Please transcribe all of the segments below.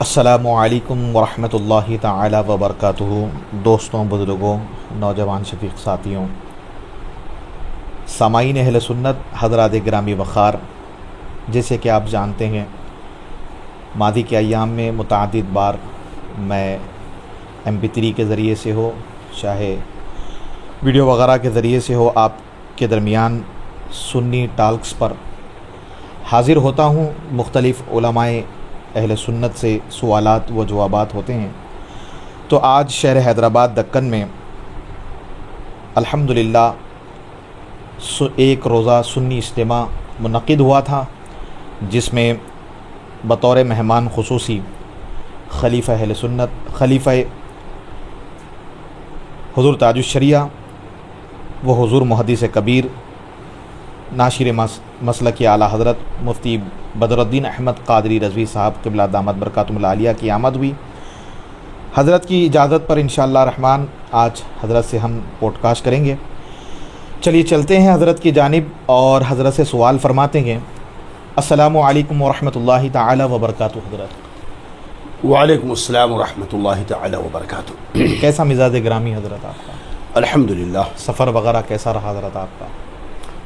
السلام علیکم ورحمۃ اللہ تعالی وبرکاتہ۔ دوستوں، بزرگوں، نوجوان شفیق ساتھیوں، سامعین اہل سنت، حضرات گرامی وقار، جیسے کہ آپ جانتے ہیں ماضی کے ایام میں متعدد بار میں MP3 کے ذریعے سے ہو، چاہے ویڈیو وغیرہ کے ذریعے سے ہو، آپ کے درمیان سنی ٹالکس پر حاضر ہوتا ہوں۔ مختلف علماء اہل سنت سے سوالات و جوابات ہوتے ہیں۔ تو آج شہر حیدرآباد دکن میں الحمدللہ ایک روزہ سنی اجتماع منعقد ہوا تھا، جس میں بطور مہمان خصوصی خلیفہ اہل سنت، خلیفہ حضور تاج الشریعہ و حضور محدث کبیر، ناشر مسلک اعلیٰ حضرت مفتی بدر الدین احمد قادری رضوی صاحب قبلہ دامت برکاتہم العالیہ کی آمد ہوئی۔ حضرت کی اجازت پر انشاءاللہ الرحمن آج حضرت سے ہم پوڈ کاسٹ کریں گے۔ چلیے چلتے ہیں حضرت کی جانب اور حضرت سے سوال فرماتے ہیں۔ السلام علیکم ورحمۃ اللہ تعالی وبرکاتہ۔ حضرت وعلیکم السلام ورحمۃ اللہ تعالی وبرکاتہ۔ کیسا مزاج گرامی حضرت آپ کا؟ الحمدللہ، سفر وغیرہ کیسا رہا حضرت آپ کا؟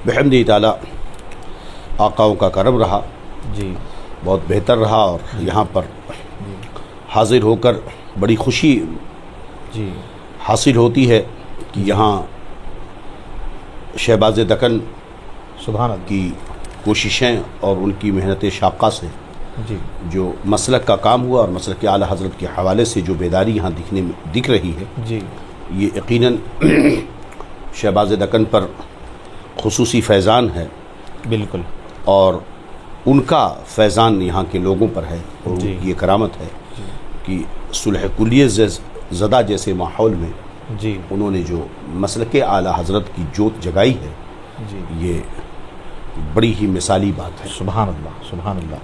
بحمد تعالی آقاؤں کا کرم رہا، جی بہت بہتر رہا، اور یہاں پر حاضر ہو کر بڑی خوشی جی حاصل ہوتی ہے کہ یہاں شہباز دکن سبحان اللہ۔ کی کوششیں اور ان کی محنت شاقہ سے جی جو مسلک کا کام ہوا اور مسلک اعلیٰ حضرت کے حوالے سے جو بیداری یہاں دکھ رہی ہے، جی یہ یقیناً شہباز دکن پر خصوصی فیضان ہے، بالکل، اور ان کا فیضان یہاں کے لوگوں پر ہے، اور جی ان کی یہ کرامت ہے جی کہ صلح کلیہ زدہ جیسے ماحول میں جی انہوں نے جو مسلک اعلیٰ حضرت کی جوت جگائی ہے، جی یہ بڑی ہی مثالی بات ہے۔ سبحان اللہ، سبحان اللہ۔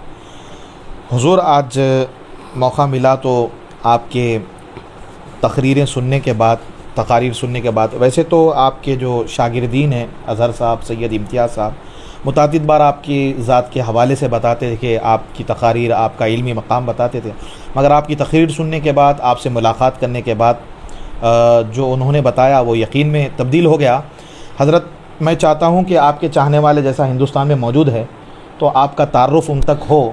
حضور آج موقع ملا تو آپ کے تقریر سننے کے بعد ویسے تو آپ کے جو شاگردین ہیں اظہر صاحب، سید امتیاز صاحب، متعدد بار آپ کی ذات کے حوالے سے بتاتے تھے کہ آپ کی تقاریر، آپ کا علمی مقام بتاتے تھے، مگر آپ کی تقریر سننے کے بعد، آپ سے ملاقات کرنے کے بعد جو انہوں نے بتایا وہ یقین میں تبدیل ہو گیا۔ حضرت، میں چاہتا ہوں کہ آپ کے چاہنے والے جیسا ہندوستان میں موجود ہے تو آپ کا تعارف ان تک ہو،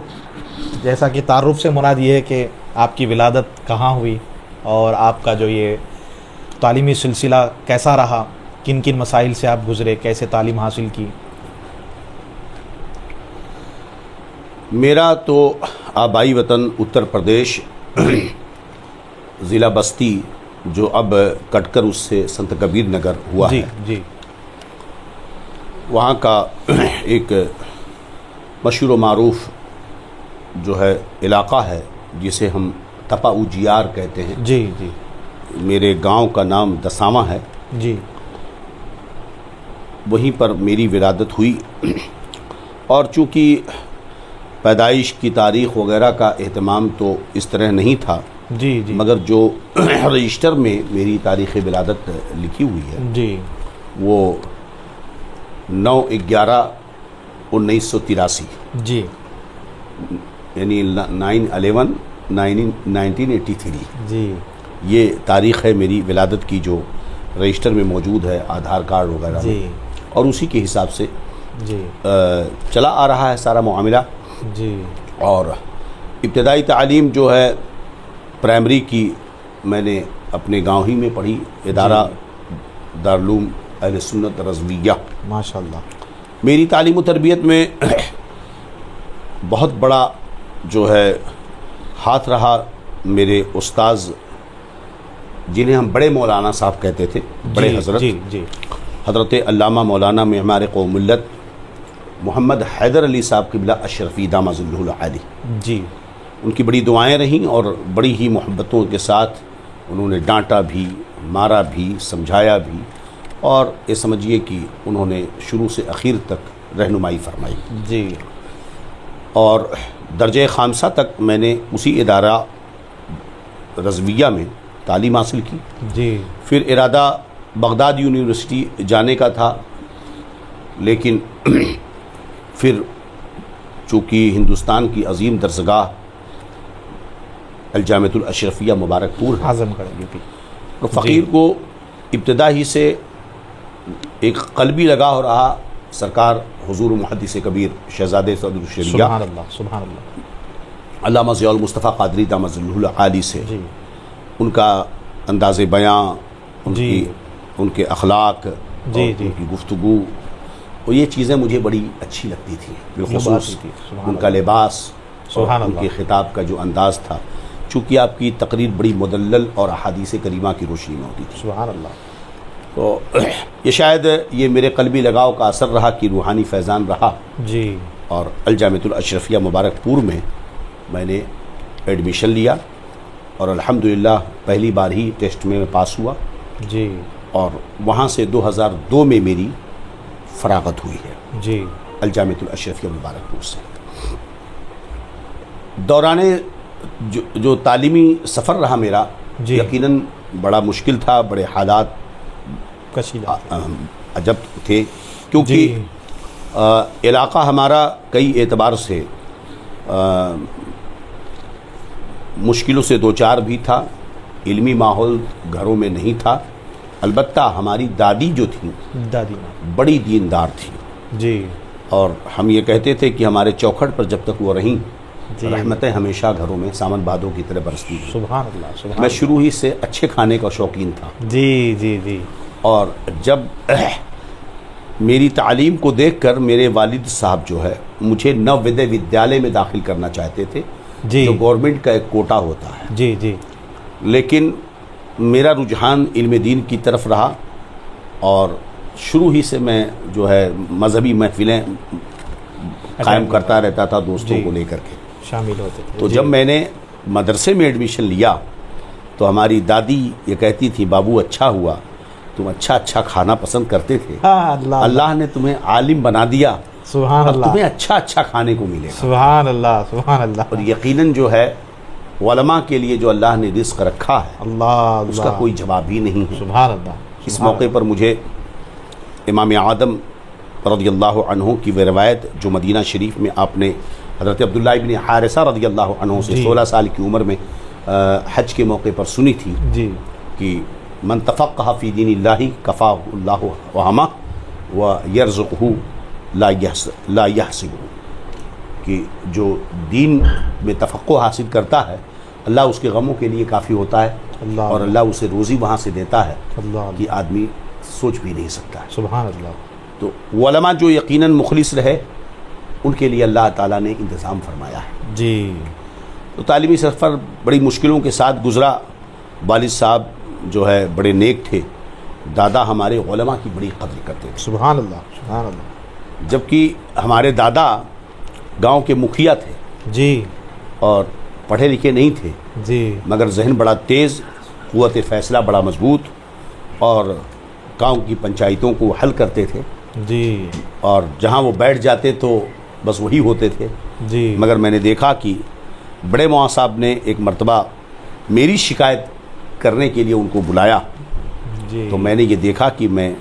جیسا کہ تعارف سے مراد یہ ہے کہ آپ کی ولادت کہاں ہوئی اور آپ کا جو یہ تعلیمی سلسلہ کیسا رہا، کن کن مسائل سے آپ گزرے، کیسے تعلیم حاصل کی۔ میرا تو آبائی وطن اتر پردیش، ضلع بستی، جو اب کٹ کر اس سے سنت کبیر نگر ہوا جی ہے، جی وہاں کا ایک مشہور و معروف جو ہے علاقہ ہے جسے ہم تپا اوجیار کہتے ہیں۔ جی جی میرے گاؤں کا نام دسامہ ہے، جی وہیں پر میری ولادت ہوئی، اور چونکہ پیدائش کی تاریخ وغیرہ کا اہتمام تو اس طرح نہیں تھا، جی جی مگر جو رجسٹر میں میری تاریخ ولادت لکھی ہوئی ہے جی وہ 9/11/1983، جی یعنی 9/11/1983 جی یہ تاریخ ہے میری ولادت کی، جو رجسٹر میں موجود ہے، آدھار کارڈ وغیرہ میں، جی اور اسی کے حساب سے جی چلا آ رہا ہے سارا معاملہ۔ جی اور ابتدائی تعلیم جو ہے پرائمری کی میں نے اپنے گاؤں ہی میں پڑھی، ادارہ دارالعلوم اہل سنت رضویہ۔ ماشاء اللہ۔ میری تعلیم و تربیت میں بہت بڑا جو ہے ہاتھ رہا میرے استاذ، جنہیں ہم بڑے مولانا صاحب کہتے تھے، بڑے جی حضرت، جی جی حضرت علامہ مولانا معمار قوم ملت محمد حیدر علی صاحب قبلہ اشرفی دامہ ظلہ العالی۔ جی ان کی بڑی دعائیں رہیں، اور بڑی ہی محبتوں کے ساتھ انہوں نے ڈانٹا بھی، مارا بھی، سمجھایا بھی، اور یہ سمجھیے کہ انہوں نے شروع سے اخیر تک رہنمائی فرمائی۔ جی اور درجہ خامسہ تک میں نے اسی ادارہ رضویہ میں تعلیم حاصل کی۔ جی پھر ارادہ بغداد یونیورسٹی جانے کا تھا، لیکن پھر چونکہ ہندوستان کی عظیم درسگاہ الجامعۃ الاشرفیہ مبارک پور ہے، اعظم گڑھ یو پی. اور فقیر کو ابتدا ہی سے ایک قلبی لگاؤ رہا سرکار حضور محدث کبیر شہزادے صدر الشریعہ سبحان اللہ سبحان اللہ. علامہ ضیاء المصطفیٰ قادری دامت ظلہ العالی سے. جی ان کا انداز بیاں، جی. ان کے اخلاق، جی اور جی. ان کی گفتگو، اور یہ چیزیں مجھے بڑی اچھی لگتی تھیں. بالخصوص یہ بات تھی. سبحان ان کا اللہ. لباس سبحان اور ان اللہ. کے خطاب کا جو انداز تھا، چونکہ آپ کی تقریر بڑی مدلل اور احادیث کریمہ کی روشنی میں ہوتی تھی. سبحان اللہ. تو یہ شاید یہ میرے قلبی لگاؤ کا اثر رہا کہ روحانی فیضان رہا. جی اور الجامعۃ الاشرفیہ مبارک پور میں نے ایڈمیشن لیا، اور الحمدللہ پہلی بار ہی ٹیسٹ میں پاس ہوا، جی اور وہاں سے 2002 میں میری فراغت ہوئی ہے جی. الجامعۃ الاشرفیہ مبارک پور سے. دوران جو تعلیمی سفر رہا میرا، جی. یقیناً بڑا مشکل تھا، بڑے حالات کشیدہ. عجب تھے، کیونکہ جی علاقہ ہمارا کئی اعتبار سے مشکلوں سے دوچار بھی تھا. علمی ماحول گھروں میں نہیں تھا. البتہ ہماری دادی جو تھیں دادی ماں. بڑی دیندار تھیں، جی اور ہم یہ کہتے تھے کہ ہمارے چوکھٹ پر جب تک وہ رہیں، جی. رحمتیں ہمیشہ گھروں میں سامن بادوں کی طرح برستی تھیں. سبحان اللہ سبحان میں اللہ. شروع ہی سے اچھے کھانے کا شوقین تھا، جی جی جی. اور جب میری تعلیم کو دیکھ کر میرے والد صاحب جو ہے مجھے نوودے ودیالے میں داخل کرنا چاہتے تھے، جی جو گورنمنٹ کا ایک کوٹا ہوتا ہے، جی جی. لیکن میرا رجحان علم دین کی طرف رہا، اور شروع ہی سے میں جو ہے مذہبی محفلیں قائم کرتا رہتا تھا دوستوں جی. کو لے کر کے. شامل ہوتے تھے. تو جی. جب میں نے مدرسے میں ایڈمیشن لیا تو ہماری دادی یہ کہتی تھی، بابو اچھا ہوا، تم اچھا کھانا پسند کرتے تھے، ہاں اللہ اللہ نے تمہیں عالم بنا دیا، سبحان اب اللہ تمہیں اچھا کھانے کو ملے گا. سبحان اللہ سبحان اللہ. اور یقیناً جو ہے علماء کے لیے جو اللہ نے رزق رکھا ہے اللہ اس کا اللہ. کوئی جواب ہی نہیں ہے. سبحان اللہ. اس موقع پر مجھے امام اعظم رضی اللہ عنہ کی وہ روایت جو مدینہ شریف میں آپ نے حضرت عبداللہ ابن حارثہ رضی اللہ عنہ سے جی. 16 سال کی عمر میں حج کے موقع پر سنی تھی جی کہ من تفقہ فی دین اللہ کفاہ اللہ وہمہ ویرزقہ لا یحسبہ، کہ جو دین میں تفقہ حاصل کرتا ہے اللہ اس کے غموں کے لیے کافی ہوتا ہے، اللہ اور اللہ اسے روزی وہاں سے دیتا ہے اللہ کہ آدمی سوچ بھی نہیں سکتا ہے. سبحان اللہ. تو علماء جو یقیناً مخلص رہے ان کے لیے اللہ تعالیٰ نے انتظام فرمایا ہے. جی تو تعلیمی سفر بڑی مشکلوں کے ساتھ گزرا. والد صاحب جو ہے بڑے نیک تھے، دادا ہمارے علماء کی بڑی قدر کرتے تھے، سبحان اللہ سبحان اللہ. جبکہ ہمارے دادا گاؤں کے مکھیا تھے جی اور پڑھے لکھے نہیں تھے، جی مگر ذہن بڑا تیز، قوت فیصلہ بڑا مضبوط، اور گاؤں کی پنچایتوں کو حل کرتے تھے، جی اور جہاں وہ بیٹھ جاتے تو بس وہی ہوتے تھے. جی. مگر میں نے دیکھا کہ بڑے مواں صاحب نے ایک مرتبہ میری شکایت کرنے کے لیے ان کو بلایا، جی تو میں نے یہ دیکھا کہ میں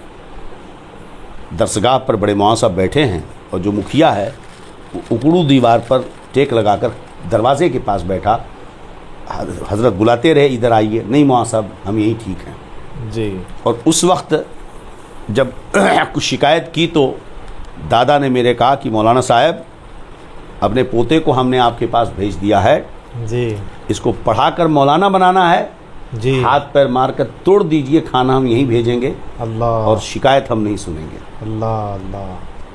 درسگاہ پر بڑے مواں صاحب بیٹھے ہیں، اور جو مکھیا ہے وہ اکڑو دیوار پر ٹیک لگا کر دروازے کے پاس بیٹھا. حضرت بلاتے رہے ادھر آئیے، نہیں مواں صاحب ہم یہی ٹھیک ہیں. جی اور اس وقت جب کچھ شکایت کی تو دادا نے میرے کہا کہ مولانا صاحب اپنے پوتے کو ہم نے آپ کے پاس بھیج دیا ہے، جی اس کو پڑھا کر مولانا بنانا ہے، جی. ہاتھ پیر مار کر توڑ دیجئے، کھانا ہم یہیں بھیجیں گے اللہ اور شکایت ہم نہیں سنیں گے. اللہ اللہ.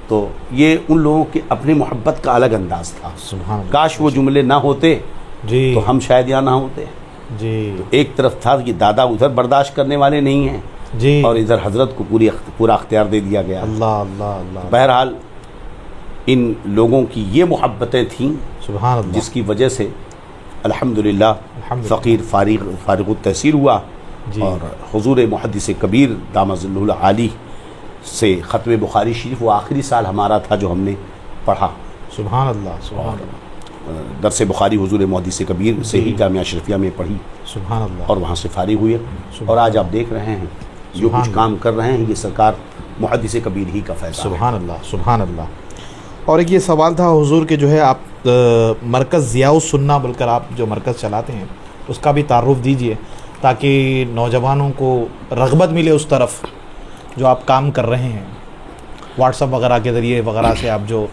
تو یہ ان لوگوں کے اپنے محبت کا الگ انداز تھا. سبحان اللہ. کاش وہ جملے نہ ہوتے جی تو ہم شاید یہاں نہ ہوتے. جی ایک طرف تھا کہ دادا ادھر برداشت کرنے والے نہیں ہیں، جی. اور ادھر حضرت کو پورا اختیار دے دیا گیا. اللہ اللہ اللہ. بہرحال ان لوگوں کی یہ محبتیں تھیں سبحان اللہ. جس کی وجہ سے الحمدللہ الحمدللہ. فقیر فارغ التحصیل ہوا، جی. اور حضور محدث کبیر دامت ظلہ العالی سے ختم بخاری شریف وہ آخری سال ہمارا تھا جو ہم نے پڑھا. سبحان اللہ سبحان اللہ. درس بخاری حضور محدث کبیر سے ہی جامعہ اشرفیہ میں پڑھی، سبحان اللہ. اور وہاں سے فارغ ہوئے. اور آج آپ دیکھ رہے ہیں جو سبحان کچھ کام کر رہے ہیں یہ سرکار محدث کبیر ہی کا فیضان ہے. سبحان اللہ سبحان اللہ. اور ایک یہ سوال تھا حضور کے جو ہے آپ مرکز ضیاء السنہ بول کر آپ جو مرکز چلاتے ہیں اس کا بھی تعارف دیجیے تاکہ نوجوانوں کو رغبت ملے اس طرف جو آپ کام کر رہے ہیں، واٹس ایپ وغیرہ کے ذریعے وغیرہ سے آپ جو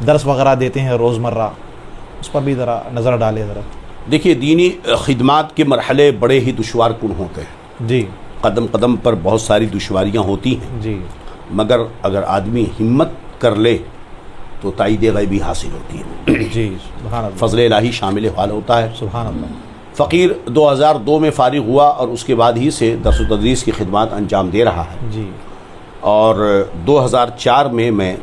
درس وغیرہ دیتے ہیں روزمرہ، اس پر بھی ذرا نظر ڈالے ذرا۔ دیکھیے دینی خدمات کے مرحلے بڑے ہی دشوار کن ہوتے ہیں، جی قدم قدم پر بہت ساری دشواریاں ہوتی ہیں، جی مگر اگر آدمی ہمت کر لے تو تائید غیبی حاصل ہوتی ہے، جی سبحان اللہ، فضل الہی شامل حال ہوتا ہے۔ سبحان اللہ۔ فقیر 2002 میں فارغ ہوا اور اس کے بعد ہی سے درس و تدریس کی خدمات انجام دے رہا ہے، جی اور 2004 میں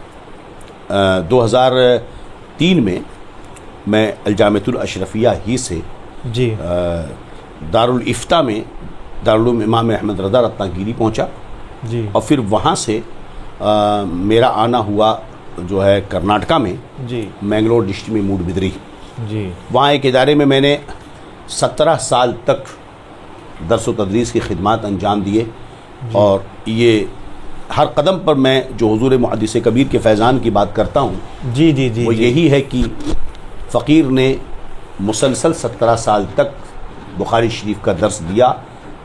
2003 میں الجامعۃ الاشرفیہ ہی سے جی دارالفتہ میں دارالعلوم امام احمد رضا رتناگیری پہنچا، جی اور پھر وہاں سے میرا آنا ہوا جو ہے کرناٹکا میں جی مینگلور ڈسٹرکٹ میں موڈ بدری، جی وہاں ایک ادارے میں نے 17 سال تک درس و تدریس کی خدمات انجام دیے، اور یہ ہر قدم پر میں جو حضور محدث کبیر کے فیضان کی بات کرتا ہوں جی جی جی وہ یہی ہے کہ فقیر نے مسلسل 17 سال تک بخاری شریف کا درس دیا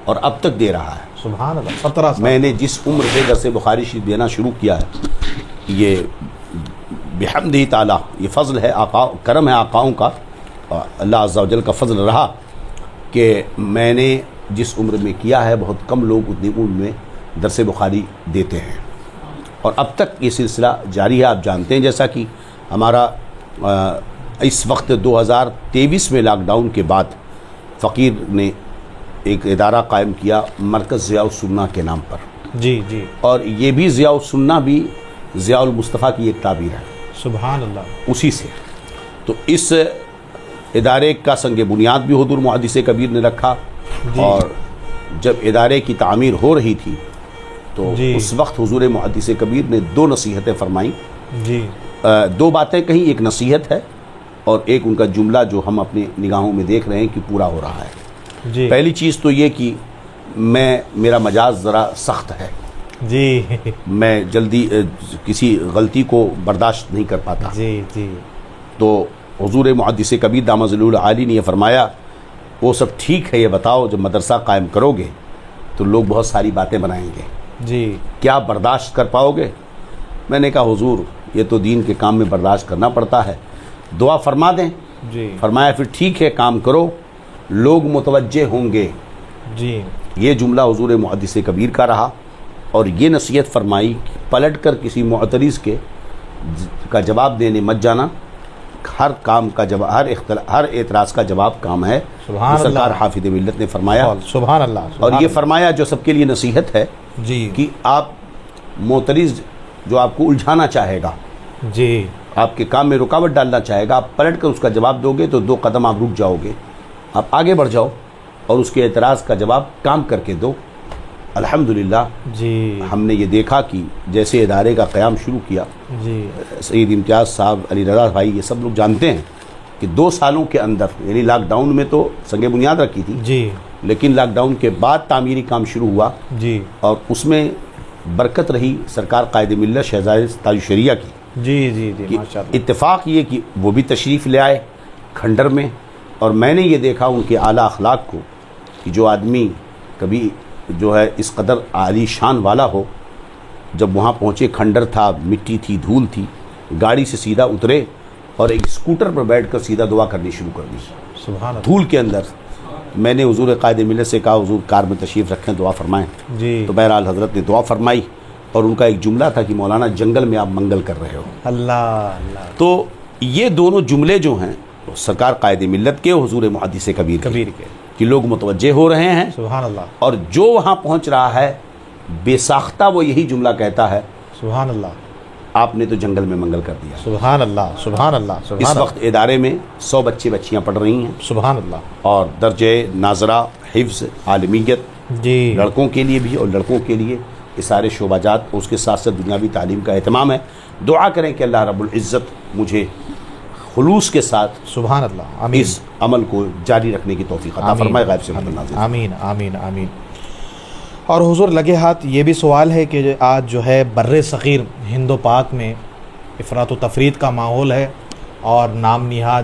اور اب تک دے رہا ہے۔ سبحان اللہ، 17 سال۔ میں نے جس عمر سے درس بخاری شریف دینا شروع کیا ہے، یہ بحمدہ تعالیٰ یہ فضل ہے، کرم ہے آقاؤں کا، اللہ عز و جل کا فضل رہا کہ میں نے جس عمر میں کیا ہے بہت کم لوگ اتنی عمر میں درس بخاری دیتے ہیں، اور اب تک یہ سلسلہ جاری ہے۔ آپ جانتے ہیں جیسا کہ ہمارا اس وقت 2023 میں لاک ڈاؤن کے بعد فقیر نے ایک ادارہ قائم کیا مرکز ضیاء السنہ کے نام پر، جی جی اور یہ بھی ضیاء السنہ بھی ضیاء المصطفیٰ کی ایک تعبیر ہے، سبحان اللہ۔ اسی سے تو اس ادارے کا سنگ بنیاد بھی حضور محدث کبیر نے رکھا، جی اور جب ادارے کی تعمیر ہو رہی تھی تو جی اس وقت حضور محدث کبیر نے 2 نصیحتیں فرمائیں، جی 2 باتیں کہیں، ایک نصیحت ہے اور ایک ان کا جملہ جو ہم اپنی نگاہوں میں دیکھ رہے ہیں کہ پورا ہو رہا ہے۔ جی پہلی چیز تو یہ کہ میرا مجاز ذرا سخت ہے، جی میں جلدی کسی غلطی کو برداشت نہیں کر پاتا، جی جی تو حضور محدث کبیر دامت ظلہ العالی نے یہ فرمایا وہ سب ٹھیک ہے، یہ بتاؤ جب مدرسہ قائم کرو گے تو لوگ بہت ساری باتیں بنائیں گے، جی کیا برداشت کر پاؤ گے؟ میں نے کہا حضور یہ تو دین کے کام میں برداشت کرنا پڑتا ہے، دعا فرما دیں۔ جی فرمایا پھر ٹھیک ہے کام کرو، لوگ متوجہ ہوں گے۔ جی یہ جملہ حضور محدث کبیر کا رہا، اور یہ نصیحت فرمائی کہ پلٹ کر کسی معترض کا جواب دینے مت جانا، ہر کام کا جواب، ہر اعتراض کا جواب کام ہے، سبحان جو سرکار اللہ، حافظ ملت نے فرمایا۔ سبحان اللہ، اور سبحان یہ اللہ۔ فرمایا جو سب کے لیے نصیحت ہے جی کہ آپ معترض جو آپ کو الجھانا چاہے گا، جی آپ کے کام میں رکاوٹ ڈالنا چاہے گا، آپ پلٹ کر اس کا جواب دو گے تو 2 قدم آپ رک جاؤ گے، آپ آگے بڑھ جاؤ اور اس کے اعتراض کا جواب کام کر کے دو۔ الحمدللہ جی ہم نے یہ دیکھا کہ جیسے ادارے کا قیام شروع کیا، جی سعید امتیاز صاحب، علی رضا بھائی، یہ سب لوگ جانتے ہیں کہ 2 سالوں کے اندر، یعنی لاک ڈاؤن میں تو سنگ بنیاد رکھی تھی، جی لیکن لاک ڈاؤن کے بعد تعمیری کام شروع ہوا، جی اور اس میں برکت رہی سرکار قائد ملت شہزادہ تاج الشریعہ کی۔ جی جی جی کہ ماشاء اللہ، اتفاق یہ کہ وہ بھی تشریف لے آئے کھنڈر میں، اور میں نے یہ دیکھا ان کے اعلیٰ اخلاق کو کہ جو آدمی کبھی جو ہے اس قدر عالی شان والا ہو، جب وہاں پہنچے کھنڈر تھا، مٹی تھی، دھول تھی، گاڑی سے سیدھا اترے اور ایک اسکوٹر پر بیٹھ کر سیدھا دعا کرنی شروع کر دی سبحان اللہ، دھول کے اندر۔ میں نے حضور قائد ملت سے کہا حضور کار میں تشریف رکھیں، دعا فرمائیں، جی تو بہرحال حضرت نے دعا فرمائی، اور ان کا ایک جملہ تھا کہ مولانا جنگل میں آپ منگل کر رہے ہو۔ اللہ اللہ تو یہ دونوں جملے جو ہیں سرکار قائد ملت کے، حضور محدث کبیر کے، کبیر کے، کہ لوگ متوجہ ہو رہے ہیں، سبحان اللہ، اور جو وہاں پہنچ رہا ہے بے ساختہ وہ یہی جملہ کہتا ہے سبحان اللہ، آپ نے تو جنگل میں منگل کر دیا۔ سبحان اللہ، سبحان اللہ، اس سبحان وقت ادارے میں 100 بچے بچیاں پڑھ رہی ہیں، سبحان اللہ، اور درجہ ناظرہ، حفظ، عالمیت، جی لڑکوں کے لیے بھی اور لڑکوں کے لیے یہ سارے شعبہ جات، اس کے ساتھ ساتھ دنیاوی تعلیم کا اہتمام ہے۔ دعا کریں کہ اللہ رب العزت مجھے خلوص کے ساتھ سبحان اللہ، آمین، اس عمل کو جاری رکھنے کی توفیق عطا فرمائے، غیب سے مدد نازل۔ آمین آمین آمین۔ اور حضور لگے ہاتھ یہ بھی سوال ہے کہ آج جو ہے بر صغیر ہند و پاک میں افراط و تفرید کا ماحول ہے، اور نام نہاد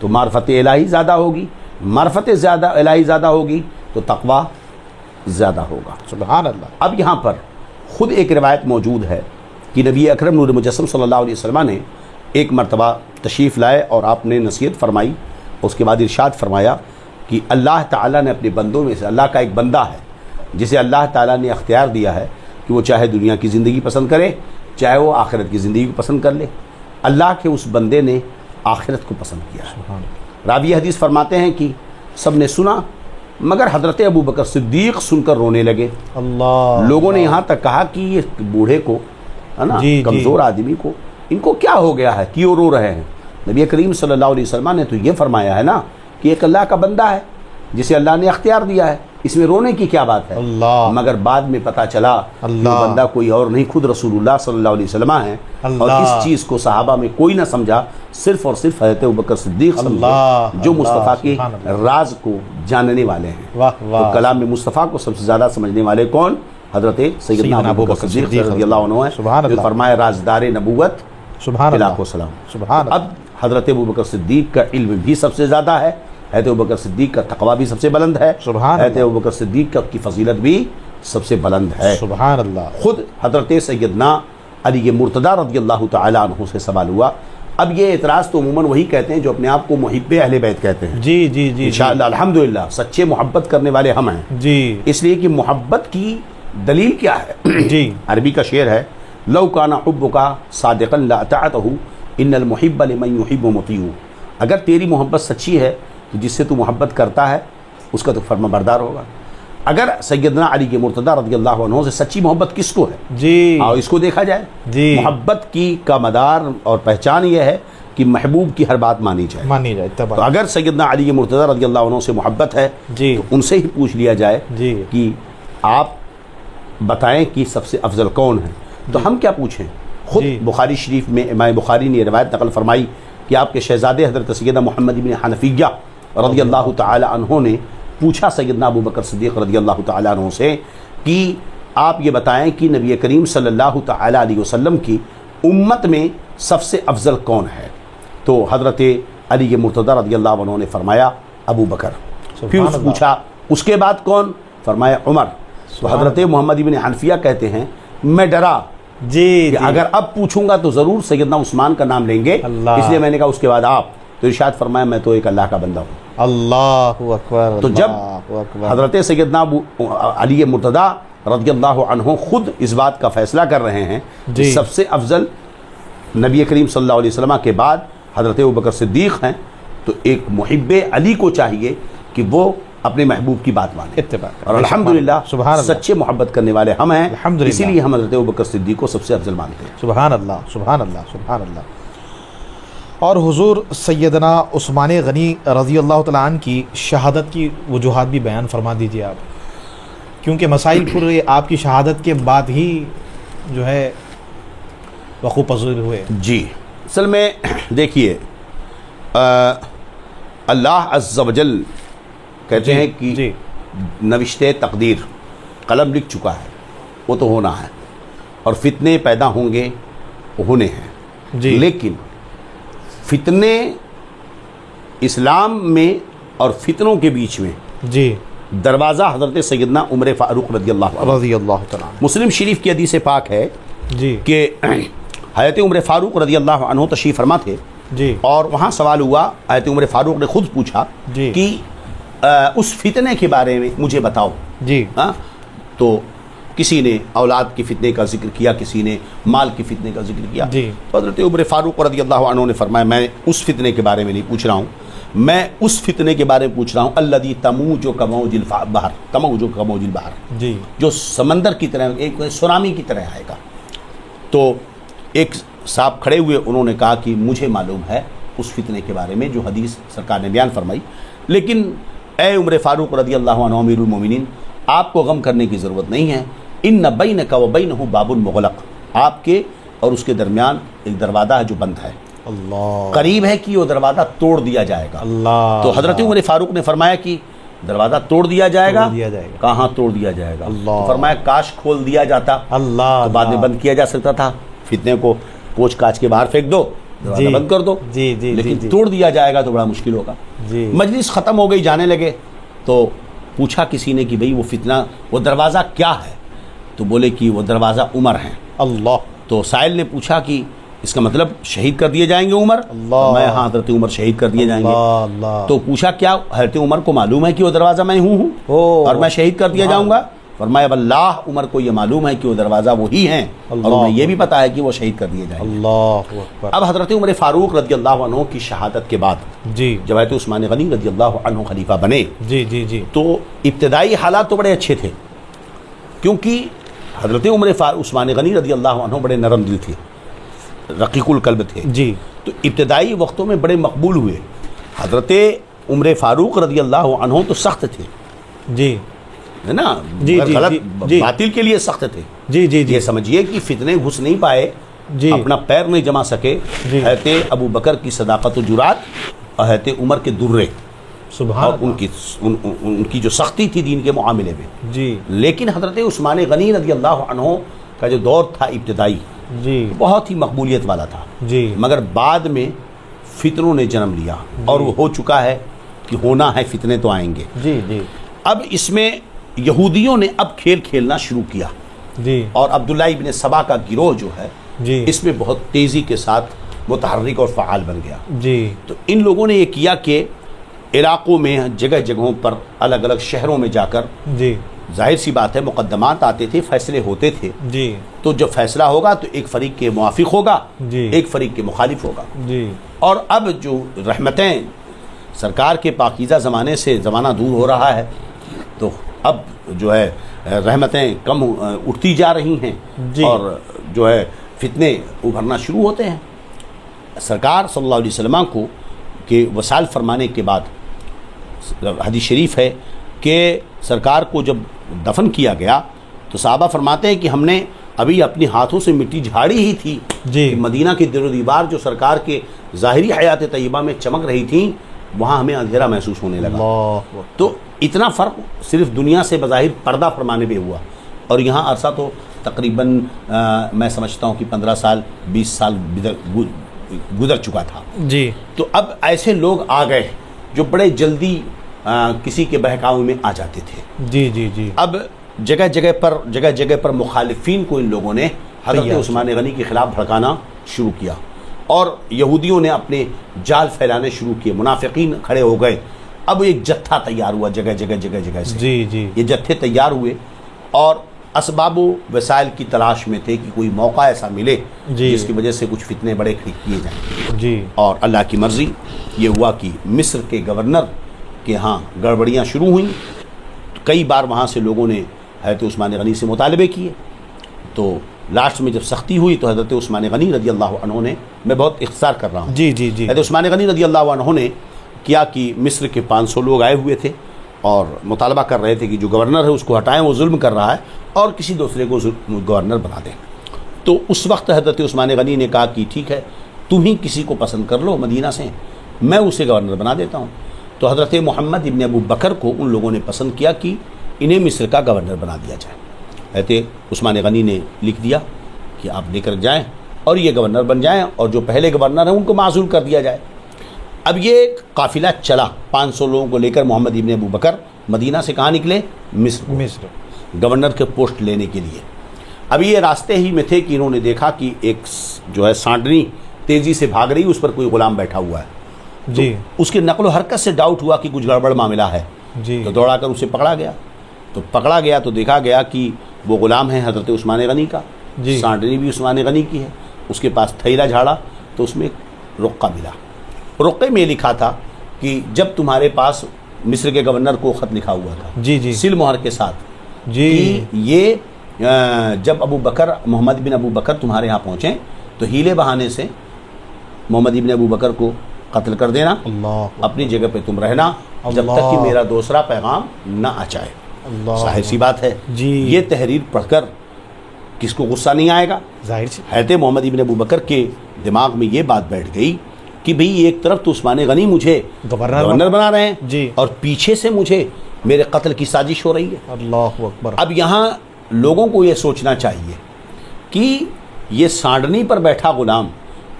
تو معرفت الہی زیادہ ہوگی، معرفت زیادہ الہی زیادہ ہوگی تو تقوی زیادہ ہوگا۔ سبحان اللہ۔ اب یہاں پر خود ایک روایت موجود ہے کہ نبی اکرم نور مجسم صلی اللہ علیہ وسلم نے ایک مرتبہ تشریف لائے اور آپ نے نصیحت فرمائی، اس کے بعد ارشاد فرمایا کہ اللہ تعالیٰ نے اپنے بندوں میں سے، اللہ کا ایک بندہ ہے جسے اللہ تعالیٰ نے اختیار دیا ہے کہ وہ چاہے دنیا کی زندگی پسند کرے چاہے وہ آخرت کی زندگی کو پسند کر لے۔ اللہ کے اس بندے نے آخرت کو پسند کیا ہے۔ راوی حدیث فرماتے ہیں کہ سب نے سنا مگر حضرت ابو بکر صدیق سن کر رونے لگے۔ اللہ، لوگوں نے یہاں تک کہا کہ یہ بوڑھے کو ہے نا، جی، کمزور آدمی کو، ان کو کیا ہو گیا ہے کیوں رو رہے ہیں؟ نبی کریم صلی اللہ علیہ وسلم نے تو یہ فرمایا ہے نا کہ ایک اللہ کا بندہ ہے جسے اللہ نے اختیار دیا ہے، اس میں رونے کی کیا بات ہے؟ اللہ، مگر بعد میں پتہ چلا کہ اللہ، وہ بندہ کوئی اور نہیں، خود رسول اللہ صلی اللہ علیہ وسلم ہیں، اور اللہ، اس چیز کو صحابہ میں کوئی نہ سمجھا، صرف اور صرف حضرت ابوبکر صدیق اللہ، سمجھے جو اللہ، مصطفیٰ کے سبحان اللہ، راز کو جاننے والے ہیں۔ واہ تو واہ، کلام میں مصطفیٰ کو سب سے زیادہ سمجھنے والے کون؟ حضرت سیدنا ابوبکر صدیق رضی اللہ عنہ ہیں، سبحان جو اللہ، فرمایا رازدار نبوت سبحان اللہ، لاکھوں سلام۔ سبحان اللہ۔ اب حضرت ابوبکر صدیق کا علم بھی سب سے زیادہ ہے، حضرت ابوبکر صدیق کا تقویٰ بھی سب سے بلند ہے، سبحان حضرت اللہ، ابوبکر صدیق کی فضیلت بھی سب سے بلند ہے۔ سبحان اللہ، خود حضرت سیدنا علی مرتضیٰ رضی اللہ تعالیٰ عنہ سے سوال ہوا۔ اب یہ اعتراض تو عموماً وہی کہتے ہیں جو اپنے آپ کو محب اہل بیت کہتے ہیں۔ جی جی جی، انشاءاللہ الحمدللہ سچے محبت کرنے والے ہم ہیں، جی اس لیے کہ محبت کی دلیل کیا ہے؟ جی، عربی کا شعر ہے، لو کان حبک صادقا لاطعته ان المحب لمن يحب مطیع۔ اگر تیری محبت سچی ہے تو جس سے تو محبت کرتا ہے اس کا تو فرما بردار ہوگا۔ اگر سیدنا علی کے مرتضیٰ رضی اللہ عنہ سے سچی محبت کس کو ہے؟ جی، اور اس کو دیکھا جائے، جی، محبت کی کا مدار اور پہچان یہ ہے کہ محبوب کی ہر بات مانی جائے۔ مانی جائے، تو اتباع، اگر سیدنا علی مرتضیٰ رضی اللہ عنہ سے محبت ہے جی تو ان سے ہی پوچھ لیا جائے جی، کہ آپ بتائیں کہ سب سے افضل کون ہے، تو ہم کیا پوچھیں؟ خود جی، بخاری شریف میں امام بخاری نے یہ روایت نقل فرمائی کہ آپ کے شہزادے حضرت سیدنا محمد بن حنفیہ رضی اللہ تعالی عنہ نے پوچھا سیدنا ابو بکر صدیق رضی اللہ تعالی عنہ سے کہ آپ یہ بتائیں کہ نبی کریم صلی اللہ تعالی علیہ وسلم کی امت میں سب سے افضل کون ہے؟ تو حضرت علی مرتضیٰ رضی اللہ عنہ نے فرمایا ابو بکر۔ پھر سبحان اس اللہ، پوچھا اس کے بعد کون؟ فرمایا عمر۔ تو سبحان حضرت محمد بن حنفیہ کہتے ہیں میں ڈرا جی، کہ اگر اب پوچھوں گا تو ضرور سیدنا عثمان کا نام لیں گے، اللہ، اس لیے میں نے کہا اس کے بعد آپ۔ تو ارشاد فرمایا میں تو ایک اللہ کا بندہ ہوں۔ اللہ اکبر، تو جب اللہ اکبر، حضرت سیدنا علی مرتضیٰ رضی اللہ عنہ خود اس بات کا فیصلہ کر رہے ہیں کہ جی، سب سے افضل نبی کریم صلی اللہ علیہ وسلم کے بعد حضرت ابوبکر صدیق ہیں، تو ایک محب علی کو چاہیے کہ وہ اپنے محبوب کی بات مانے، اتباع کریں۔ اور الحمدللہ سبحان اللہ، سچے محبت کرنے والے ہم ہیں، الحمدللہ، اسی لیے ہم حضرت ابوبکر صدیق کو سب سے افضل مانتے ہیں۔ سبحان اللہ، سبحان اللہ، سبحان اللہ۔ اور حضور سیدنا عثمان غنی رضی اللہ تعالیٰ عنہ کی شہادت کی وجوہات بھی بیان فرما دیجیے آپ، کیونکہ مسائل پورے آپ کی شہادت کے بعد ہی جو ہے وقوع پذیر ہوئے۔ جی، اصل میں دیکھیے اللہ عز و جل کہتے ہیں کہ جی، نوشتہ تقدیر قلم لکھ چکا ہے، وہ تو ہونا ہے، اور فتنے پیدا ہوں گے ہونے ہیں، جی، لیکن فتنے اسلام میں اور فتنوں کے بیچ میں جی، دروازہ حضرت سیدنا عمر فاروق رضی اللہ عنہ۔ رضی اللہ تعالیٰ عنہ، مسلم شریف کی حدیث پاک ہے جی، کہ حضرت عمر فاروق رضی اللہ عنہ تشریف فرما تھے، جی، اور وہاں سوال ہوا، حضرت عمر فاروق نے خود پوچھا جی، کہ اس فتنے کے بارے میں مجھے بتاؤ۔ جی، ہاں، تو کسی نے اولاد کی فتنے کا ذکر کیا، کسی نے مال کی فتنے کا ذکر کیا۔ جی، تو حضرت عمر فاروق رضی اللہ عنہ نے فرمایا میں اس فتنے کے بارے میں نہیں پوچھ رہا ہوں، میں اس فتنے کے بارے میں پوچھ رہا ہوں الذی تموج کموج البحر، تموج کموج البحر، جی، جو سمندر کی طرح، ایک سونامی کی طرح آئے گا۔ تو ایک صاحب کھڑے ہوئے، انہوں نے کہا کہ مجھے معلوم ہے اس فتنے کے بارے میں جو حدیث سرکار نے بیان فرمائی، لیکن اے عمر فاروق رضی اللہ عنہ امیر المومنین، آپ کو غم کرنے کی ضرورت نہیں ہے، ان بینک و بینہ باب مغلق، آپ کے اور اس کے درمیان ایک دروازہ ہے جو بند ہے، اللہ، قریب ہے کہ وہ دروازہ توڑ دیا جائے گا۔ اللہ، تو حضرت عمر فاروق نے فرمایا کہ دروازہ توڑ دیا جائے گا، توڑ دیا جائے گا، کہاں توڑ دیا جائے گا؟ اللہ، تو فرمایا کاش کھول دیا جاتا اللہ، تو بعد میں بند کیا جا سکتا تھا، فتنے کو پوچھ کاچ کے باہر پھینک دو، دروازہ بند کر دو. جی جی لیکن توڑ دیا جائے گا تو بڑا مشکل ہوگا. جی مجلس ختم ہو گئی, جانے لگے تو پوچھا کسی نے کہ بھئی وہ فتنہ, وہ دروازہ کیا ہے؟ تو بولے کہ وہ دروازہ عمر ہیں. اللہ. تو سائل نے پوچھا کہ اس کا مطلب شہید کر دیے جائیں گے عمر؟ میں ہاں حضرت عمر شہید کر دیے جائیں گے. اللہ. تو پوچھا کیا حضرت عمر کو معلوم ہے کہ وہ دروازہ میں ہوں اور میں شہید کر دیا جاؤں گا؟ فرمایا واللہ عمر کو یہ معلوم ہے کہ وہ دروازہ وہی ہیں اور انہیں یہ بھی پتا ہے کہ وہ شہید کر دیے جائیں گے. اللہ اکبر. اب حضرت عمر فاروق رضی اللہ عنہ کی شہادت کے بعد جی جب حضرت عثمان غنی رضی اللہ عنہ خلیفہ بنے جی جی جی تو ابتدائی حالات تو بڑے اچھے تھے, کیونکہ حضرت عثمان غنی رضی اللہ عنہ بڑے نرم دل تھے, رقیق القلب تھے. جی تو ابتدائی وقتوں میں بڑے مقبول ہوئے. حضرت عمر فاروق رضی اللہ عنہ تو سخت تھے, جی ہے نا, جی جی غلط جی باطل کے لیے سخت تھے. جی جی جی یہ سمجھیے کہ فتنے گھس نہیں پائے, جی اپنا پیر نہیں جما سکے. جی. حضرت ابو بکر کی صداقت و جرات اور حضرت عمر کے درے سبحان اور اللہ. ان کی جو سختی تھی دین کے معاملے میں. جی لیکن حضرت عثمان غنی رضی اللہ عنہ کا جو دور تھا ابتدائی جی بہت ہی مقبولیت والا تھا, جی مگر بعد میں فتنوں نے جنم لیا اور وہ ہو چکا ہے کہ ہونا ہے, فتنے تو آئیں گے. جی جی اب اس میں یہودیوں نے اب کھیل کھیلنا شروع کیا جی اور عبداللہ ابن سبا کا گروہ جو ہے جی اس میں بہت تیزی کے ساتھ متحرک اور فعال بن گیا. جی تو ان لوگوں نے یہ کیا کہ علاقوں میں جگہ جگہوں پر الگ الگ شہروں میں جا کر, جی ظاہر سی بات ہے مقدمات آتے تھے, فیصلے ہوتے تھے, جی تو جب فیصلہ ہوگا تو ایک فریق کے موافق ہوگا, جی ایک فریق کے مخالف ہوگا. جی اور اب جو رحمتیں سرکار کے پاکیزہ زمانے سے زمانہ دور ہو رہا ہے تو اب جو ہے رحمتیں کم اٹھتی جا رہی ہیں جی. اور جو ہے فتنے ابھرنا شروع ہوتے ہیں. سرکار صلی اللہ علیہ وسلم کو کہ وصال فرمانے کے بعد حدیث شریف ہے کہ سرکار کو جب دفن کیا گیا تو صحابہ فرماتے ہیں کہ ہم نے ابھی اپنے ہاتھوں سے مٹی جھاڑی ہی تھی جی. کہ مدینہ کی در و دیوار جو سرکار کے ظاہری حیات طیبہ میں چمک رہی تھیں وہاں ہمیں اندھیرا محسوس ہونے لگا. اللہ. تو اتنا فرق صرف دنیا سے بظاہر پردہ فرمانے پہ ہوا, اور یہاں عرصہ تو تقریباً میں سمجھتا ہوں کہ 15 سال 20 سال گزر چکا تھا. جی تو اب ایسے لوگ آ گئے جو بڑے جلدی کسی کے بہکاوے میں آ جاتے تھے. جی جی جی اب جگہ جگہ پر مخالفین کو ان لوگوں نے حضرت عثمان غنی کے خلاف بھڑکانا شروع کیا اور یہودیوں نے اپنے جال پھیلانے شروع کیے, منافقین کھڑے ہو گئے. اب ایک جتھا تیار ہوا جگہ جگہ سے. جی جی یہ جتھے تیار ہوئے اور اسباب و وسائل کی تلاش میں تھے کہ کوئی موقع ایسا ملے جی. جس کی وجہ سے کچھ فتنے بڑے کیے جائیں. جی اور اللہ کی مرضی یہ ہوا کہ مصر کے گورنر کے ہاں گڑبڑیاں شروع ہوئیں. کئی بار وہاں سے لوگوں نے حضرت عثمان غنی سے مطالبے کیے, تو لاسٹ میں جب سختی ہوئی تو حضرت عثمان غنی رضی اللہ عنہ نے, میں بہت اختصار کر رہا ہوں, جی جی جی حضرت عثمان غنی رضی اللہ عنہ نے کیا کہ مصر کے 500 لوگ آئے ہوئے تھے اور مطالبہ کر رہے تھے کہ جو گورنر ہے اس کو ہٹائیں, وہ ظلم کر رہا ہے, اور کسی دوسرے کو گورنر بنا دیں. تو اس وقت حضرت عثمان غنی نے کہا کہ ٹھیک ہے تم ہی کسی کو پسند کر لو مدینہ سے, میں اسے گورنر بنا دیتا ہوں. تو حضرت محمد ابن ابو بکر کو ان لوگوں نے پسند کیا کہ انہیں مصر کا گورنر بنا دیا جائے. حضرت عثمان غنی نے لکھ دیا کہ آپ لے کر جائیں اور یہ گورنر بن جائیں, اور جو پہلے گورنر ہیں ان کو معزول کر دیا جائے. اب یہ قافلہ چلا 500 لوگوں کو لے کر محمد ابن ابو بکر مدینہ سے کہاں نکلے؟ مصر گورنر کے پوسٹ لینے کے لیے. اب یہ راستے ہی میں تھے کہ انہوں نے دیکھا کہ ایک جو ہے سانڈنی تیزی سے بھاگ رہی, اس پر کوئی غلام بیٹھا ہوا ہے. جی اس کے نقل و حرکت سے ڈاؤٹ ہوا کہ کچھ گڑبڑ معاملہ ہے. جی تو دوڑا کر اسے پکڑا گیا. تو پکڑا گیا تو دیکھا گیا کہ وہ غلام ہے حضرت عثمان غنی کا, جی سانڈنی بھی عثمان غنی کی ہے. اس کے پاس تھیلا جھاڑا تو اس میں ایک رقعہ ملا. رقعے میں لکھا تھا کہ جب تمہارے پاس مصر کے گورنر کو خط لکھا ہوا تھا جی جی سل مہر کے ساتھ جی کہ یہ جب ابو بکر محمد بن ابو بکر تمہارے یہاں پہنچیں تو ہیلے بہانے سے محمد بن ابو بکر کو قتل کر دینا, اللہ اپنی جگہ پہ تم رہنا جب تک کہ میرا دوسرا پیغام نہ آ جائے. اللہ ظاہر سی بات ہے جی یہ تحریر پڑھ کر کس کو غصہ نہیں آئے گا؟ ظاہر سے حضرت محمد ابن ابو بکر کے دماغ میں یہ بات بیٹھ گئی کہ بھئی ایک طرف تو عثمان غنی مجھے گورنر بنا رہے ہیں جی, اور پیچھے سے مجھے میرے قتل کی سازش ہو رہی ہے. اللہ اکبر. اب یہاں لوگوں کو یہ سوچنا چاہیے کہ یہ سانڈنی پر بیٹھا غلام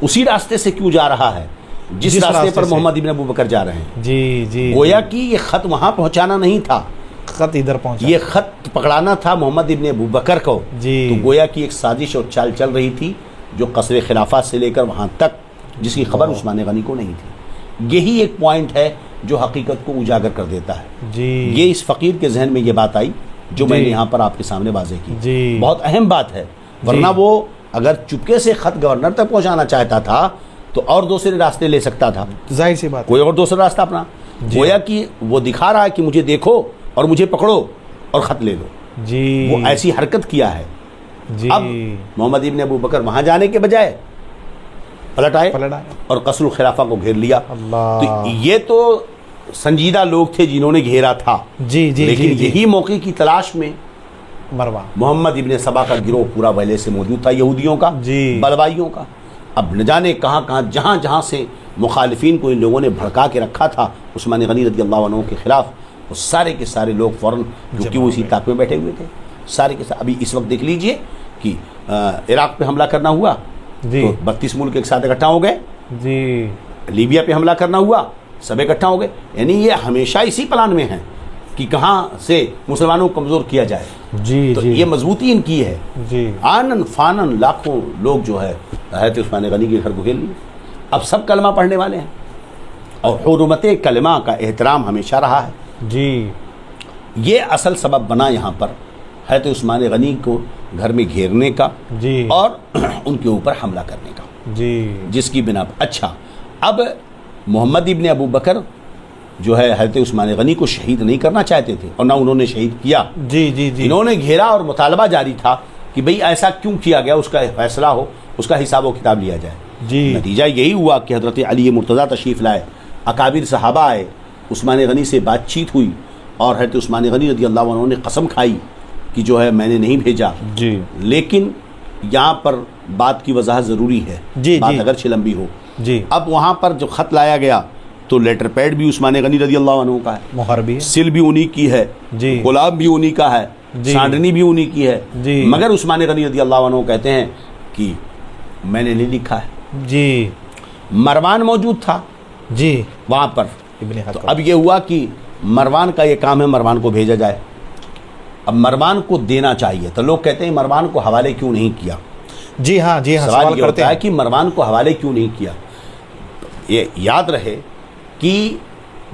اسی راستے سے کیوں جا رہا ہے جس راستے پر محمد ابن ابو بکر جا رہے ہیں. جی جی گویا کہ یہ خط وہاں پہنچانا نہیں تھا, خط ادھر پہنچا, یہ خط پکڑانا تھا محمد ابن ابو بکر کو. جی تو گویا کہ ایک سازش اور چال چل رہی تھی جو قصر خلافت سے لے کر وہاں تک, جس کی خبر عثمان غنی کو نہیں تھی. یہی ایک پوائنٹ ہے جو حقیقت کو اجاگر کر دیتا ہے. جی یہ اس فقیر کے ذہن میں یہ بات آئی جو میں نے یہاں پر آپ کے سامنے واضح کی. جی بہت اہم بات ہے, ورنہ وہ اگر چپکے سے خط گورنر تک پہنچانا چاہتا تھا تو اور دوسرے راستے لے سکتا تھا, ظاہر سی بات, کوئی اور دوسرا راستہ اپنا. گویا کہ وہ دکھا رہا ہے کہ مجھے دیکھو اور مجھے پکڑو اور خط لے لو. جی وہ ایسی حرکت کیا ہے. جی اب محمد ابن ابو بکر وہاں جانے کے بجائے پلٹ آئے اور قصر الخلافہ کو گھیر لیا. اللہ, تو یہ تو سنجیدہ لوگ تھے جنہوں نے گھیرا تھا. جی جی لیکن جی یہی موقع کی تلاش میں مروان, محمد ابن سبا کا گروہ پورا پہلے سے موجود تھا, یہودیوں کا, جی بلوائیوں کا. اب نہ جانے کہاں کہاں جہاں جہاں سے مخالفین کو ان لوگوں نے بھڑکا کے رکھا تھا عثمان غنی رضی اللہ عنہ کے خلاف, وہ سارے کے سارے لوگ فوراً, کیونکہ وہ اسی طاق میں بیٹھے ہوئے تھے, سارے کے ساتھ. ابھی اس وقت دیکھ لیجئے کہ عراق پہ حملہ کرنا ہوا جی تو 32 ملک ایک ساتھ اکٹھا ہو گئے. جی لیبیا پہ حملہ کرنا ہوا, سب اکٹھا ہو گئے. یعنی یہ ہمیشہ اسی پلان میں ہیں کہ کہاں سے مسلمانوں کو کمزور کیا جائے. جی تو جی یہ مضبوطی ان کی ہے. جی آنن فانن لاکھوں لوگ جو ہے حضرت عثمان غنی کے گھر کو گھیر لیے. اب سب کلمہ پڑھنے والے ہیں اور حرمت کلمہ کا احترام ہمیشہ رہا ہے. جی یہ اصل سبب بنا یہاں پر حضرت عثمان غنی کو گھر میں گھیرنے کا جی اور ان کے اوپر حملہ کرنے کا, جی جس کی بنا پر. اچھا, اب محمد ابن ابو بکر جو ہے حضرت عثمان غنی کو شہید نہیں کرنا چاہتے تھے اور نہ انہوں نے شہید کیا. جی جی جی انہوں نے گھیرا اور مطالبہ جاری تھا کہ بھئی ایسا کیوں کیا گیا, اس کا فیصلہ ہو, اس کا حساب و کتاب لیا جائے. جی نتیجہ یہی ہوا کہ حضرت علی مرتضیٰ تشریف لائے, اکابر صحابہ آئے, عثمان غنی سے بات چیت ہوئی اور حضرت عثمان غنی رضی اللہ عنہ نے قسم کھائی کہ جو ہے میں نے نہیں بھیجا. جی لیکن یہاں پر بات کی وضاحت ضروری ہے, جی بات جی اگرچہ لمبی ہو. جی اب وہاں پر جو خط لایا گیا تو لیٹر پیڈ بھی عثمان غنی رضی اللہ عنہ کا ہے, مہر بھی ہے, سل بھی انہی کی ہے, جی غلام بھی انہی کا ہے, جی سانڈنی بھی انہی کی ہے. جی مگر عثمان غنی رضی اللہ عنہ کہتے ہیں کہ میں نے نہیں لکھا ہے. جی مروان موجود تھا جی وہاں پر. ابن تو حکم, اب یہ ہوا کہ مروان کا یہ کام ہے, مروان کو بھیجا جائے. اب مروان کو دینا چاہیے, تو لوگ کہتے ہیں مروان کو حوالے کیوں نہیں کیا. جی ہاں جی ہاں, سوال سوال یہ کرتے ہوتا ہے ہیں. کہ مروان کو حوالے کیوں نہیں کیا. یہ یاد رہے کہ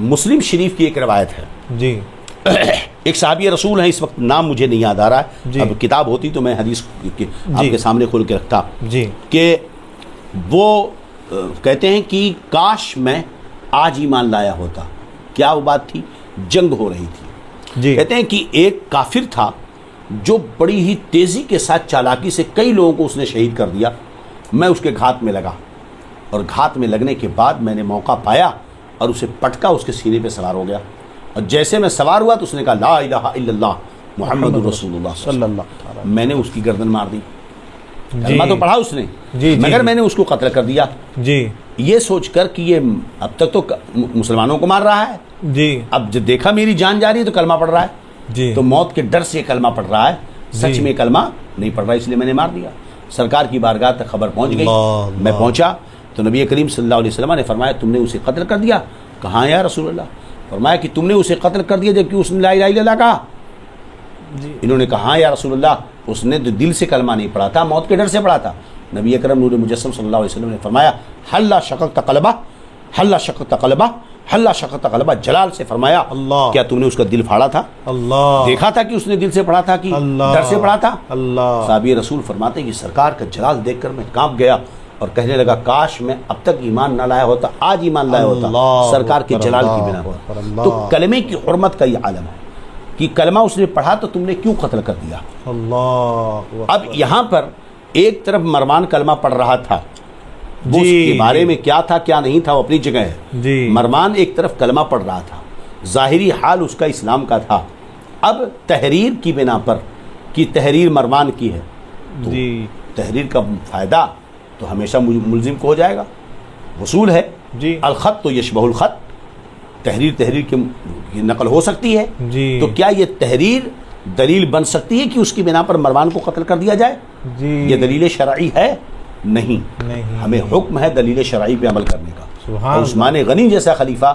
مسلم شریف کی ایک روایت ہے, جی ایک صحابی رسول ہیں, اس وقت نام مجھے نہیں یاد آ رہا ہے, جی. اب کتاب ہوتی تو میں حدیث آپ جی. کے سامنے کھول کے رکھتا, جی کہ وہ کہتے ہیں کہ کاش میں آج ایمان لایا ہوتا. کیا وہ بات تھی؟ جنگ ہو رہی تھی. جی کہتے ہیں کہ ایک کافر تھا جو بڑی ہی تیزی کے ساتھ چالاکی سے کئی لوگوں کو اس نے شہید کر دیا. میں اس کے گھات میں لگا اور گھات میں لگنے کے بعد میں نے موقع پایا اور اسے پٹکا, اس کے سینے پہ سوار ہو گیا. اور جیسے میں سوار ہوا تو اس نے کہا لا الہ الا اللہ محمد رسول اللہ صلی اللہ علیہ. میں نے اس کی گردن مار دی. جی کلمہ تو پڑھا اس نے, جی مگر میں نے اس کو قتل کر دیا, جی یہ سوچ کر کہ یہ اب تک تو مسلمانوں کو مار رہا ہے, جی اب جب دیکھا میری جان جا رہی ہے تو کلمہ پڑھ رہا ہے, جی تو موت کے ڈر سے کلمہ پڑھ رہا ہے, سچ جی. میں کلمہ نہیں پڑھ رہا, اس لیے میں نے مار دیا. سرکار کی بارگاہ تک خبر پہنچ گئی. اللہ میں پہنچا تو نبی کریم صلی اللہ علیہ وسلم نے فرمایا تم نے اسے قتل کر دیا. کہاں یا رسول اللہ؟ فرمایا کہ تم نے اسے قتل کر دیا جبکہ اس نے لا الہ الا اللہ کہا. جی انہوں نے کہا یا رسول اللہ, اس نے دل سے کلمہ نہیں پڑھا تھا, موت کے ڈر سے پڑھا تھا. نبی اکرم نور مجسم صلی اللہ علیہ وسلم نے فرمایا حلا شققت قلبہ, حلا شققت قلبہ, حلا شققت قلبہ, جلال سے فرمایا اللہ, کیا تم نے اس کا دل پھاڑا تھا؟ اللہ, دیکھا تھا کہ اس نے دل سے پڑھا تھا کہ اللہ, ڈر سے پڑھا تھا؟ اللہ. صحابی رسول فرماتے ہیں کہ سرکار کا جلال دیکھ کر میں کانپ گیا اور کہنے لگا کاش میں اب تک ایمان نہ لایا ہوتا, آج ایمان لایا ہوتا اللہ سرکار کے اکبر, جلال کی اللہ بنا اکبر, پر. اللہ. تو کلمے کی حرمت کا یہ عالم ہے کہ کلمہ اس نے پڑھا تو تم نے کیوں قتل کر دیا. اللہ. اب یہاں پر ایک طرف مروان کلمہ پڑھ رہا تھا, وہ اس جی, کے بارے جی. میں کیا تھا کیا نہیں تھا وہ اپنی جگہ ہے. جی مروان ایک طرف کلمہ پڑھ رہا تھا, ظاہری حال اس کا اسلام کا تھا. اب تحریر کی بنا پر کہ تحریر مروان کی ہے تو جی تحریر کا فائدہ تو ہمیشہ ملزم کو ہو جائے گا. وصول ہے جی الخط تو یشبہ الخط, تحریر کی نقل ہو سکتی ہے. جی تو کیا یہ تحریر دلیل بن سکتی ہے کہ اس کی بنا پر مروان کو قتل کر دیا جائے؟ جی یہ دلیل شرعی ہے. نہیں، نہیں، ہمیں حکم ہے دلیل شرعی پہ عمل کرنے کا۔ سبحان اور عثمان غنی جیسا خلیفہ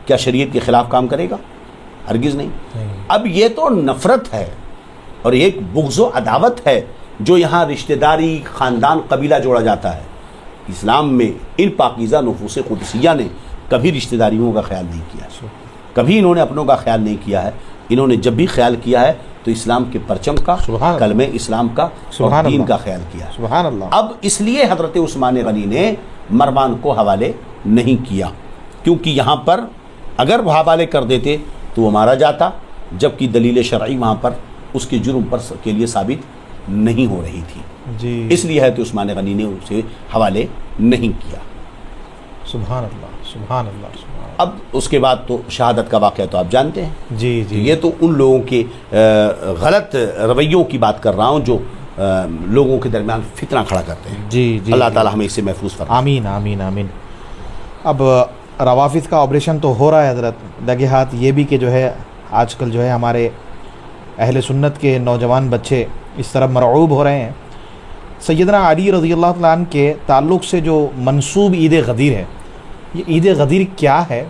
کیا شریعت کے خلاف کام کرے گا؟ ہرگز نہیں۔ اب یہ تو نفرت ہے اور ایک بغض و عداوت ہے جو یہاں رشتہ داری، خاندان، قبیلہ جوڑا جاتا ہے۔ اسلام میں ان پاکیزہ نفوس قدسیہ نے کبھی رشتہ داریوں کا خیال نہیں کیا، کبھی انہوں نے اپنوں کا خیال نہیں کیا ہے۔ انہوں نے جب بھی خیال کیا ہے تو اسلام کے پرچم کا، کلمہ اسلام کا اور دین کا خیال کیا۔ سبحان اللہ۔ اب اس لیے حضرت عثمان غنی نے مروان کو حوالے نہیں کیا، کیونکہ یہاں پر اگر وہ حوالے کر دیتے تو وہ مارا جاتا، جبکہ دلیل شرعی وہاں پر اس کے جرم پر کے لیے ثابت نہیں ہو رہی تھی، جی، اس لیے حضرت عثمان غنی نے اسے حوالے نہیں کیا۔ سبحان اللہ، سبحان اللہ، سبحان اللہ۔ اب اس کے بعد تو شہادت کا واقعہ تو آپ جانتے ہیں۔ جی جی، یہ تو ان لوگوں کے غلط رویوں کی بات کر رہا ہوں جو لوگوں کے درمیان فتنہ کھڑا کرتے ہیں۔ جی جی، اللہ تعالی ہمیں اس سے محفوظ فرمائے۔ آمین آمین آمین۔ اب روافظ کا آپریشن تو ہو رہا ہے حضرت، لگے ہاتھ یہ بھی کہ جو ہے آج کل جو ہے ہمارے اہل سنت کے نوجوان بچے اس طرح مرعوب ہو رہے ہیں۔ سیدنا علی رضی اللہ تعالیٰ عنہ کے تعلق سے جو منسوب عید غدیر ہے، یہ عید غدیر کیا ہے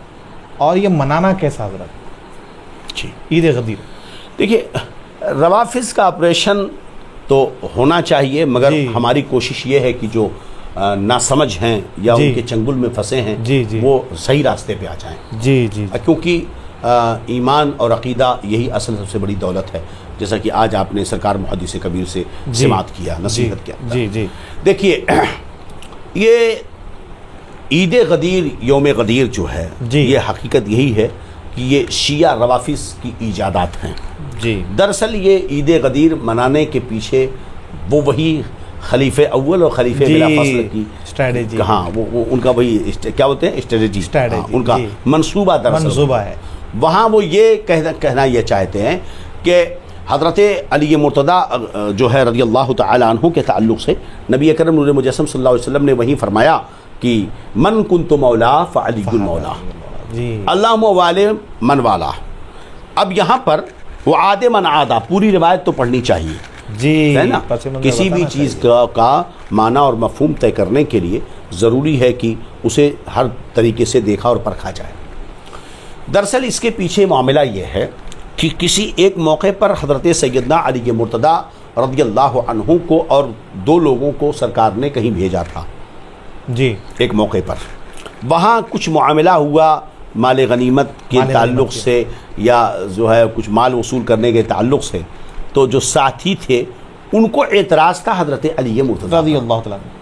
اور یہ منانا کیسا حضرت؟ جی، عید غدیر دیکھیے، روافظ کا آپریشن تو ہونا چاہیے، مگر جی، ہماری کوشش یہ ہے کہ جو ناسمجھ ہیں یا جی، ان کے چنگل میں پھنسے ہیں جی جی، وہ صحیح راستے پہ آ جائیں، جی جی، کیونکہ ایمان اور عقیدہ یہی اصل سب سے بڑی دولت ہے، جیسا کہ آج آپ نے سرکار محدث کبیر سے جی، سماعت کیا، نصیحت کیا۔ جی جی، دیکھیے، یہ عید غدیر، یوم غدیر جو ہے، جی، یہ حقیقت یہی ہے کہ یہ شیعہ روافظ کی ایجادات ہیں۔ جی، دراصل یہ عید غدیر منانے کے پیچھے وہ وہی خلیفہ اول اور خلیفہ بلا فصل کی اسٹریٹجی، ہاں، وہ ان کا وہی کیا ہوتے ہیں، اسٹریٹجی، ان کا جی، منصوبہ دراصل منصوبہ ہے۔ وہاں وہ یہ کہنا یہ چاہتے ہیں کہ حضرت علی مرتضیٰ جو ہے رضی اللہ تعالی عنہ کے تعلق سے نبی اکرم نور مجسم صلی اللہ علیہ وسلم نے وہیں فرمایا کہ من کنت مولا فعلی مولا، جی، اللہ موالے من والا۔ اب یہاں پر وہ عاد من عادہ، پوری روایت تو پڑھنی چاہیے، جی، ہے نا؟ پس منظر کسی بھی بتانا چیز چاہیے۔ کا معنی اور مفہوم طے کرنے کے لیے ضروری ہے کہ اسے ہر طریقے سے دیکھا اور پرکھا جائے۔ دراصل اس کے پیچھے معاملہ یہ ہے کہ کسی ایک موقع پر حضرت سیدنا علی مرتضیٰ رضی اللہ عنہ کو اور دو لوگوں کو سرکار نے کہیں بھیجا تھا، جی، ایک موقع پر وہاں کچھ معاملہ ہوا مال غنیمت کے مال تعلق غنیمت کے۔ سے یا جو ہے کچھ مال وصول کرنے کے تعلق سے، تو جو ساتھی تھے ان کو اعتراض تھا حضرت علی مرتضیٰ رضی اللہ تعالیٰ عنہ۔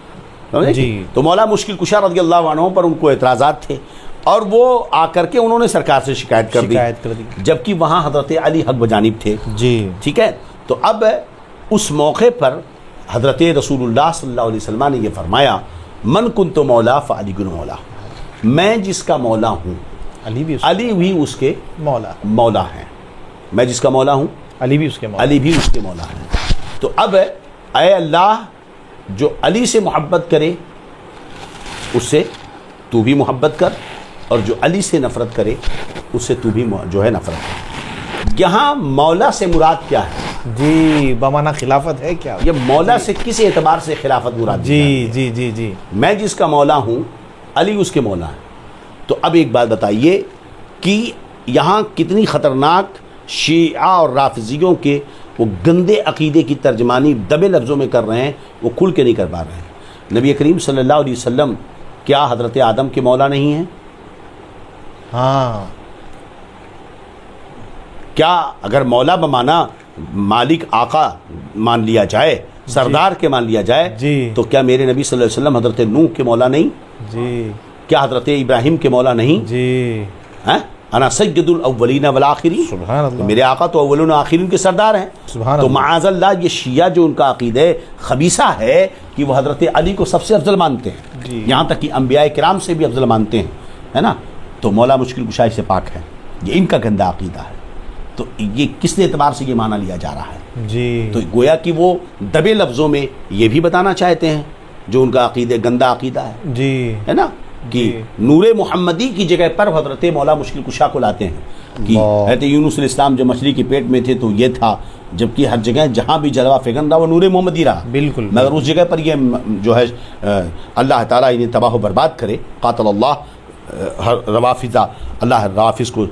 سمجھے؟ جی، تو مولا مشکل کشا رضی اللہ عنہ پر ان کو اعتراضات تھے اور وہ آ کر کے انہوں نے سرکار سے شکایت کر دی، جبکہ وہاں حضرت علی حق بجانب تھے۔ جی، ٹھیک ہے، تو اب اس موقع پر حضرت رسول اللہ صلی اللہ علیہ وسلم نے یہ فرمایا، من کنت مولا فعلی مولا، میں جس کا مولا ہوں علی بھی علی بھی اس کے مولا، مولا ہیں، میں جس کا مولا ہوں علی بھی اس کے مولا، علی بھی اس کے مولا ہیں۔ تو اب اے اللہ، جو علی سے محبت کرے اس سے تو بھی محبت کر، اور جو علی سے نفرت کرے اس سے تو بھی جو ہے نفرت کر۔ یہاں مولا سے مراد کیا ہے؟ جی، بمانا خلافت ہے کیا؟ یہ مولا سے کس اعتبار سے خلافت مراد دی جاتی ہے؟ جی جی جی جی، میں جس کا مولا ہوں علی اس کے مولا ہیں۔ تو اب ایک بات بتائیے کہ یہاں کتنی خطرناک شیعہ اور رافضیوں کے وہ گندے عقیدے کی ترجمانی دبے لفظوں میں کر رہے ہیں، وہ کھل کے نہیں کر پا رہے ہیں۔ نبی کریم صلی اللہ علیہ وسلم کیا حضرت آدم کے مولا نہیں ہیں؟ ہاں، کیا اگر مولا بمانا مالک آقا مان لیا جائے، سردار کے مان لیا جائے، جی، تو کیا میرے نبی صلی اللہ علیہ وسلم حضرت نوح کے مولا نہیں؟ جی کیا حضرت ابراہیم کے مولا نہیں؟ جی، ہیں؟ انا سید الاولین والآخرین، سبحان اللہ، میرے آقا تو اولین و آخرین کے سردار ہیں۔ سبحان تو اللہ، معاذ اللہ یہ شیعہ جو ان کا عقیدہ خبیثہ ہے کہ وہ حضرت علی کو سب سے افضل مانتے ہیں، جی، یہاں تک کہ انبیاء کرام سے بھی افضل مانتے ہیں، ہے نا؟ تو مولا مشکل کشائی سے پاک ہے، یہ ان کا گندا عقیدہ ہے۔ تو یہ کس اعتبار سے یہ معنی لیا جا رہا ہے؟ جی، تو گویا کہ وہ دبے لفظوں میں یہ بھی بتانا چاہتے ہیں جو ان کا عقیدہ گندا عقیدہ ہے، جی، ہے نا؟ کہ جی، نور محمدی کی جگہ پر حضرت مولا مشکل کشا کو لاتے ہیں کہ اللہ، حضرت یونس علیہ السلام جب مچھلی کے پیٹ میں تھے تو یہ تھا، جبکہ ہر جگہ جہاں بھی جلوہ فگن رہا وہ نور محمدی رہا. بالکل. مگر اس جگہ پر یہ جو ہے اللہ تعالیٰ انہیں تباہ و برباد کرے. قاتل اللہ روافضہ، اللہ روافظ کو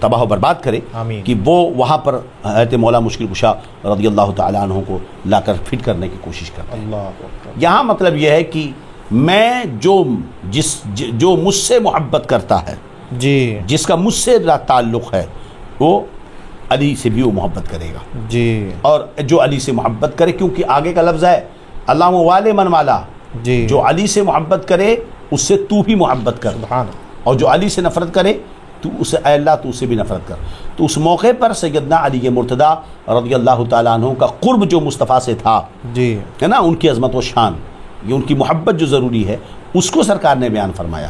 تباہ و برباد کرے. آمین. کہ وہ وہاں پر حضرت مولا مشکل کشا رضی اللہ تعالیٰ عنہ کو لا کر فٹ کرنے کی کوشش کرتے ہیں. اللہ اکبر. یہاں مطلب یہ ہے کہ میں جو مجھ سے محبت کرتا ہے، جی جس کا مجھ سے تعلق ہے، وہ علی سے بھی وہ محبت کرے گا. جی. اور جو علی سے محبت کرے، کیونکہ آگے کا لفظ ہے اللہ والے من والا، جی. جو علی سے محبت کرے اس سے تو بھی محبت کر. سبحان اللہ. اور جو علی سے نفرت کرے تو اسے اے اللہ تو اسے بھی نفرت کر. تو اس موقع پر سیدنا علی مرتضیٰ رضی اللہ تعالیٰ عنہ کا قرب جو مصطفیٰ سے تھا، جی ہے نا، ان کی عظمت و شان، یہ ان کی محبت جو ضروری ہے، اس کو سرکار نے بیان فرمایا.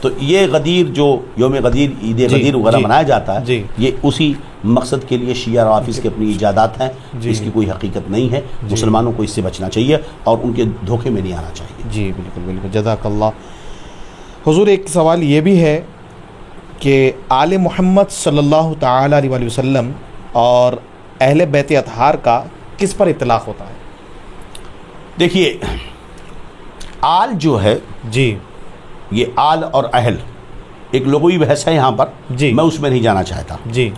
تو یہ غدیر جو یوم غدیر، عید غدیر وغیرہ منایا جاتا ہے، جی. یہ اسی مقصد کے لیے شیعہ روافظ کی اپنی ایجادات ہیں. جی. اس کی کوئی حقیقت نہیں ہے. مسلمانوں کو اس سے بچنا چاہیے اور ان کے دھوکے میں نہیں آنا چاہیے. جی بالکل بالکل. جزاک اللہ. حضور ایک سوال یہ بھی ہے کہ آل محمد صلی اللہ تعالیٰ علیہ وآلہ وسلم اور اہل بیت اطہار کا کس پر اطلاق ہوتا ہے؟ دیکھیے، آل جو ہے، جی یہ آل اور اہل ایک لغوی بحث ہے یہاں پر. جی. میں اس میں نہیں جانا چاہتا. جی.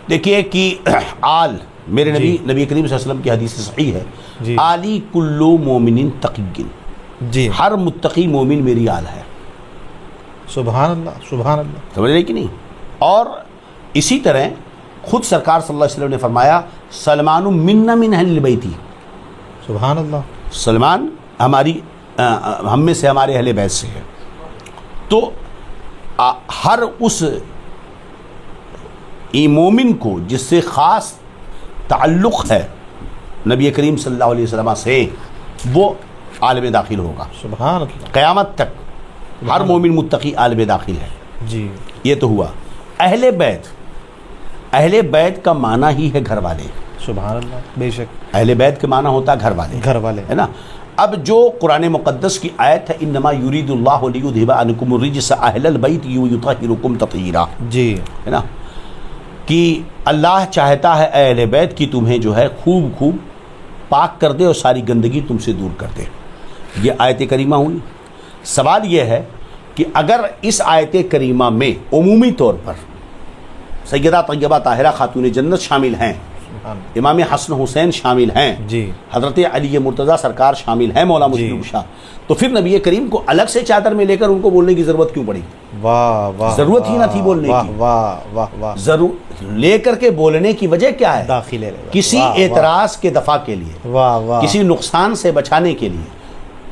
دیکھیے کہ آل میرے جی. نبی کریم صلی اللہ علیہ وسلم کی حدیث صحیح ہے، جی. آلی کلو مومن تقی، جی. ہر متقی مومن میری آل ہے. سبحان اللہ سبحان اللہ. سمجھ رہے کہ نہیں؟ اور اسی طرح خود سرکار صلی اللہ علیہ وسلم نے فرمایا سلمان منا من اہل بیتی، سبحان اللہ. سلمان ہم میں سے ہمارے اہل بیت سے ہے. تو ہر اس مومن کو جس سے خاص تعلق ہے نبی کریم صلی اللہ علیہ وسلم سے، وہ عالم داخل ہوگا. سبحان اللہ. قیامت تک ہر مومن متقی عالم داخل ہے. جی. یہ تو ہوا. اہل بیت، اہل بیت کا معنی ہی ہے گھر والے. سبحان اللہ. بے شک. اہل بیت کے معنی ہوتا ہے گھر والے، گھر والے، ہے نا. اب جو قرآن مقدس کی آیت ہے انما یرید اللہ لیذھب عنکم الرجس اہل البیت ویطہرکم تطہیرا، جی ہے نا، کہ اللہ چاہتا ہے اے اہل بیت کی تمہیں جو ہے خوب خوب پاک کر دے اور ساری گندگی تم سے دور کر دے. یہ آیت کریمہ ہوئی. سوال یہ ہے کہ اگر اس آیت کریمہ میں عمومی طور پر سیدہ طیبہ طاہرہ خاتون جنت شامل ہیں، امام حسن حسین شامل ہیں، جی حضرت علی مرتضیٰ سرکار شامل ہیں، مولا مشکل کشا، تو پھر نبی کریم کو الگ سے چادر میں لے کر ان کو بولنے کی ضرورت کیوں پڑی؟ واہ واہ. ضرورت ہی نہ تھی بولنے واہ کی. واہ واہ واہ. ضرور لے کر کے بولنے کی وجہ کیا ہے؟ داخلے کسی اعتراض کے دفاع کے لیے، واہ واہ. کسی نقصان سے بچانے کے لیے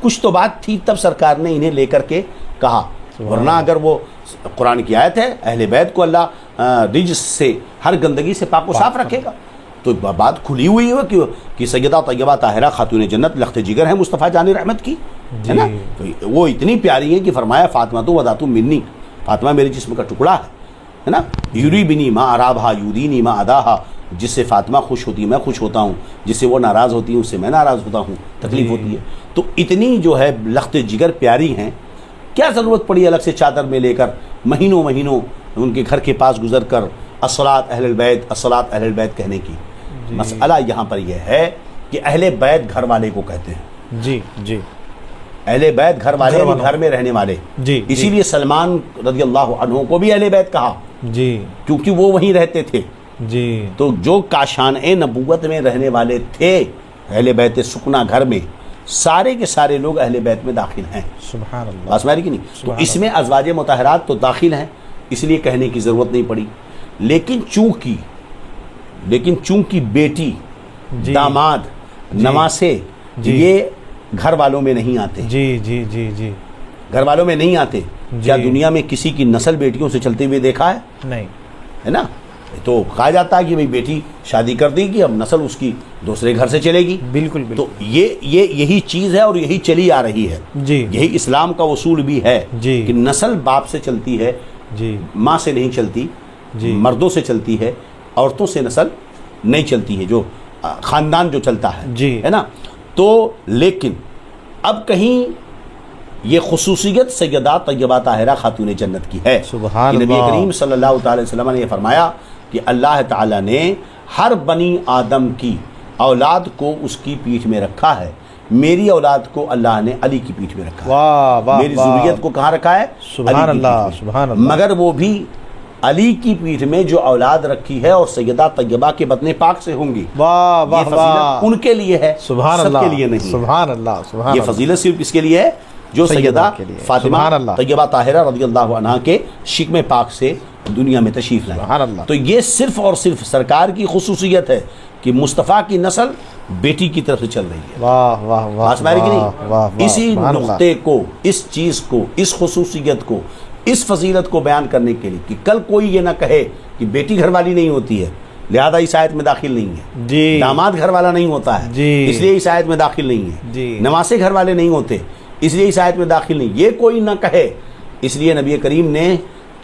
کچھ تو بات تھی، تب سرکار نے انہیں لے کر کے کہا. ورنہ اگر وہ قرآن کی آیت ہے اہل بیت کو اللہ رجس سے، ہر گندگی سے پاک و صاف رکھے گا، تو بات کھلی ہوئی ہے کہ سیدہ طیبہ طاہرہ خاتون جنت لخت جگر ہیں مصطفیٰ جان رحمت کی، ہے نا. تو وہ اتنی پیاری ہیں کہ فرمایا فاطمہ تو وذات منی، فاطمہ میرے جسم کا ٹکڑا ہے نا. یوری بنی ما ارابہا یودینی ما اداہا، جس سے فاطمہ خوش ہوتی ہے میں خوش ہوتا ہوں، جس سے وہ ناراض ہوتی ہے اس سے میں ناراض ہوتا ہوں، تکلیف ہوتی ہے. تو اتنی جو ہے لخت جگر پیاری ہیں، کیا ضرورت پڑی الگ سے چادر میں لے کر مہینوں مہینوں ان کے گھر کے پاس گزر کر الصلاۃ اہل البیت الصلاۃ اہل البیت کہنے کی؟ مسئلہ یہاں پر یہ ہے کہ اہل بیت گھر والے کو کہتے ہیں. جی جی. اہل بیت گھر والے، گھر میں رہنے والے. جی. اسی لیے سلمان رضی اللہ عنہ کو بھی اہل بیت کہا، جی کیونکہ وہ وہیں رہتے تھے. جی. تو جو کاشان نبوت میں رہنے والے تھے اہل بیت سکنا گھر میں، سارے کے سارے لوگ اہل بیت میں داخل ہیں. سبحان اللہ. بات میری کی نہیں. تو اس میں ازواج مطہرات تو داخل ہیں، اس لیے کہنے کی ضرورت نہیں پڑی. لیکن چونکہ بیٹی، جی. داماد، نواسے، جی. یہ گھر والوں میں نہیں آتے. جی جی جی جی. گھر والوں میں نہیں آتے. جی. کیا دنیا میں کسی کی نسل بیٹیوں سے چلتے ہوئے دیکھا ہے؟ نہیں. ہے نا. تو کہا جاتا ہے کہ بھئی بیٹی شادی کر دے گی، اب نسل اس کی دوسرے گھر سے چلے گی. بالکل تو بالکل. یہی چیز ہے اور یہی چلی آ رہی ہے. جی. یہی اسلام کا اصول بھی ہے، جی. کہ نسل باپ سے چلتی ہے، جی ماں سے نہیں چلتی. جی. مردوں سے چلتی ہے، عورتوں سے نسل نہیں چلتی ہے، جو خاندان جو چلتا ہے، جی. ہے نا. تو لیکن اب کہیں یہ خصوصیت سیدہ طیبہ طاہرہ خاتون جنت کی ہے. سبحان کہ نبی اللہ. کریم صلی اللہ تعالی وسلم نے یہ فرمایا کہ اللہ تعالیٰ نے ہر بنی آدم کی اولاد کو اس کی پیٹھ میں رکھا ہے، میری اولاد کو اللہ نے علی کی پیٹھ میں رکھا ہے۔ واہ واہ میری ذریت کو کہاں رکھا ہے؟ سبحان علی کی اللہ، پیٹھ میں۔ سبحان اللہ۔ مگر وہ بھی علی کی پیٹھ میں جو اولاد رکھی ہے اور سیدہ طیبہ کے بطن پاک سے ہوں گی، واہ یہ واہ فضیلت واہ، ان کے لیے ہے، سبحان سب اللہ، کے لیے نہیں ہے۔ سبحان اللہ، سبحان یہ اللہ، فضیلت صرف کس کے لیے ہے؟ جو سیدہ سیدہ کے لیے۔ فاطمہ سبحان اللہ۔ طیبہ طاہرہ رضی اللہ عنہا کے شکم پاک سے دنیا میں تشریف لائیں۔ سبحان اللہ۔ تو یہ صرف اور صرف سرکار کی خصوصیت ہے کہ مصطفیٰ کی نسل بیٹی کی طرف سے چل رہی ہے۔ واہ واہ واہ، بات سمجھ رہی کہ واہ نہیں؟ واہ واہ، اسی سبحان اللہ۔ نقطے کو، اس چیز کو، اس خصوصیت کو، اس فضیلت کو بیان کرنے کے لیے کہ کل کوئی یہ نہ کہے کہ بیٹی گھر والی نہیں ہوتی ہے لہذا اس آیت میں داخل نہیں ہے، جی، داماد گھر والا نہیں ہوتا ہے جی، اس لیے اس آیت میں داخل نہیں ہے، جی، نواسے گھر والے نہیں ہوتے اس لیے اس آیت میں داخل نہیں، یہ کوئی نہ کہے اس لیے نبی کریم نے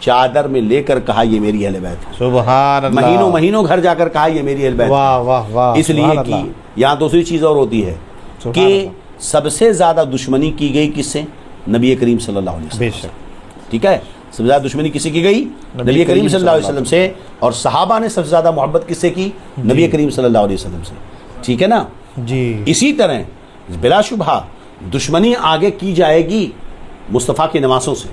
چادر میں لے کر کہا یہ میری اہل بیت ہے، سبحان اللہ، مہینوں مہینوں گھر جا کر کہا یہ میری اہل بیت ہے، واہ واہ واہ، اس لیے سبحان کہ اللہ، یہاں دوسری چیز اور ہوتی ہے سبحان کہ اللہ۔ سب سے زیادہ دشمنی کی گئی کس سے؟ نبی کریم صلی اللہ علیہ وسلم بے سے۔ شک، ٹھیک ہے، سب سے زیادہ دشمنی کس سے کی گئی؟ نبی کریم صلی اللہ علیہ وسلم سے، اور صحابہ نے سب سے زیادہ محبت کس سے کی؟ نبی کریم صلی اللہ علیہ وسلم سے، ٹھیک ہے نا؟ جی، اسی طرح بلا شبہ دشمنی آگے کی جائے گی مصطفیٰ کے نواسوں سے،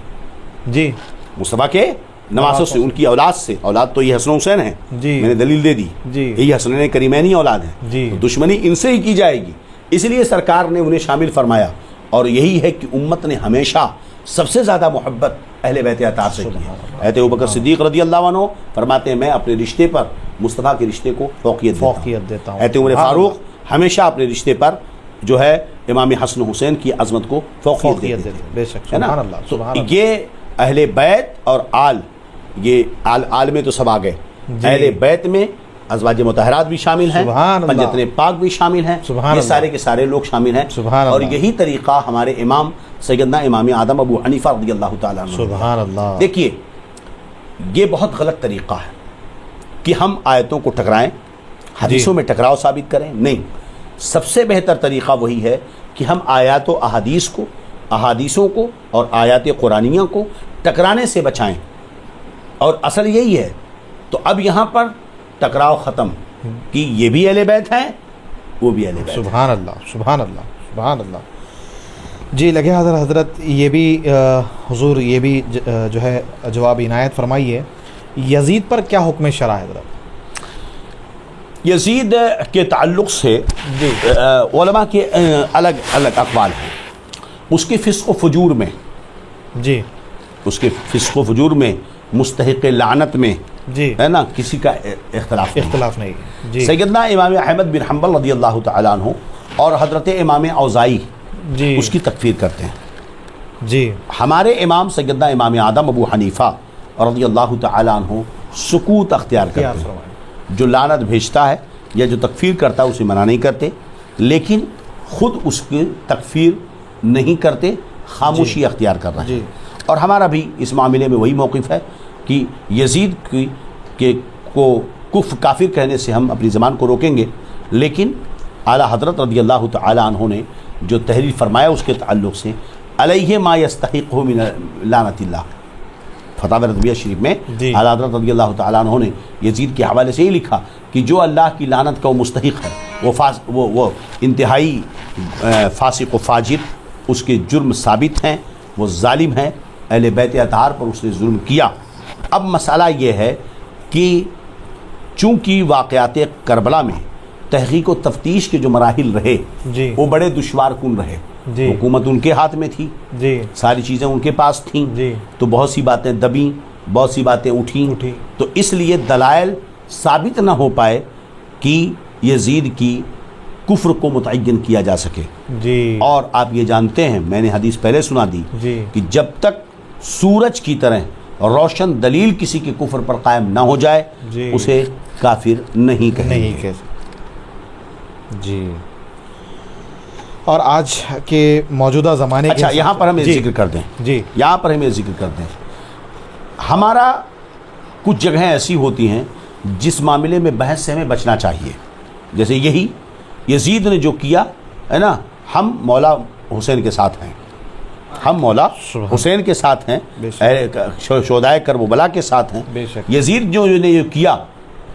جی، مصطفیٰ کے نواسوں سے، ان کی اولاد سے، اولاد تو یہ حسن و حسین ہیں، جی، میں نے دلیل دے دی، جی، یہی حسنین کریمین اولاد ہیں، جی، تو دشمنی ان سے ہی کی جائے گی، اس لیے سرکار نے انہیں شامل فرمایا، اور یہی ہے کہ امت نے ہمیشہ سب سے زیادہ محبت اہل بیت اطہار سے کی ہے۔ حضرت ابوبکر صدیق رضی اللہ عنہ فرماتے ہیں میں اپنے رشتے پر مصطفیٰ کے رشتے کو فوقیت دیتا ہوں۔ حضرت عمر فاروق ہمیشہ اپنے رشتے پر جو ہے امام حسن حسین کی عظمت کو فوقیت دیتے ہیں، بے شک، ہے نا؟ سبحان اللہ، تو سبحان اللہ، یہ اہل بیت اور آل، یہ آل میں تو سب آ گئے، جی، اہل بیت میں ازواج مطہرات بھی شامل ہیں، سبحان اللہ، پنجتن پاک بھی شامل ہیں، سبحان یہ اللہ، سارے کے سارے لوگ شامل ہیں، سبحان اور اللہ، یہی طریقہ ہمارے امام سیدنا امام اعظم ابو حنیفہ رضی اللہ تعالیٰ عنہ۔ سبحان اللہ، دیکھیے یہ بہت غلط طریقہ ہے کہ ہم آیتوں کو ٹکرائیں، حدیثوں میں ٹکراؤ ثابت کریں، نہیں، سب سے بہتر طریقہ وہی ہے کہ ہم آیات و احادیث کو، احادیثوں کو اور آیات قرآنیہ کو ٹکرانے سے بچائیں، اور اصل یہی ہے۔ تو اب یہاں پر ٹکراؤ ختم کہ یہ بھی اہل بیت ہیں وہ بھی اہل بیت ہیں۔ سبحان اللہ، سبحان اللہ، سبحان اللہ۔ جی لگے حضرت یہ بھی حضور یہ بھی جو ہے جواب عنایت فرمائیے، یزید پر کیا حکم شرع ہے حضرت؟ یزید کے تعلق سے علماء کے الگ الگ اقوال ہیں، اس کے فسق و فجور میں، جی، اس کے فسق و فجور میں، مستحق لعنت میں، جی، ہے نا، کسی کا اختلاف نہیں۔ اختلاف نہیں، جی، سیدنا امام احمد بن حنبل رضی اللہ تعالیٰ عنہ اور حضرت امام اوزاعی جی، اس کی تکفیر کرتے ہیں۔ جی، ہمارے امام سیدنا امام اعظم ابو حنیفہ رضی اللہ تعالیٰ عنہ سکوت اختیار کرتے ہیں، جو لعنت بھیجتا ہے یا جو تکفیر کرتا ہے اسے منع نہیں کرتے، لیکن خود اس کی تکفیر نہیں کرتے، خاموشی اختیار کر رہے ہیں۔ اور ہمارا بھی اس معاملے میں وہی موقف ہے کہ یزید کو کافر کہنے سے ہم اپنی زبان کو روکیں گے، لیکن اعلیٰ حضرت رضی اللہ تعالیٰ عنہ نے جو تحریر فرمایا اس کے تعلق سے علیہ ما یستحق من لعنت اللہ، فتاوی رضویہ شریف میں اعلیٰ حضرت رضی اللہ تعالیٰ عنہ نے یزید کے حوالے سے یہ لکھا کہ جو اللہ کی لعنت کا وہ مستحق ہے، وہ انتہائی فاسق و فاجر، اس کے جرم ثابت ہیں، وہ ظالم ہیں، اہل بیت اطہار پر اس نے ظلم کیا۔ اب مسئلہ یہ ہے کہ چونکہ واقعات کربلا میں تحقیق و تفتیش کے جو مراحل رہے جی، وہ بڑے دشوار کن رہے، جی، حکومت ان کے ہاتھ میں تھی، جی، ساری چیزیں ان کے پاس تھیں، جی، تو بہت سی باتیں دبیں، بہت سی باتیں اٹھیں، تو اس لیے دلائل ثابت نہ ہو پائے کہ یزید کی کفر کو متعین کیا جا سکے۔ جی، اور آپ یہ جانتے ہیں، میں نے حدیث پہلے سنا دی جی، کہ جب تک سورج کی طرح روشن دلیل کسی کے کفر پر قائم نہ ہو جائے جی، اسے کافر نہیں کہیں نہیں گے۔ کہہ سکتے۔ جی، اور آج کے موجودہ زمانے اچھا یہاں پر ہم یہ ذکر کر دیں، جی، یہاں پر ہم یہ ذکر کر دیں، ہمارا کچھ جگہیں ایسی ہوتی ہیں جس معاملے میں بحث سے ہمیں بچنا چاہیے، جیسے یہی یزید نے جو کیا ہے نا، ہم مولا حسین کے ساتھ ہیں، ہم مولا حسین کے ساتھ ہیں، شہدائے کربلا کے ساتھ ہیں۔ بے شک، یزید جو نے یہ کیا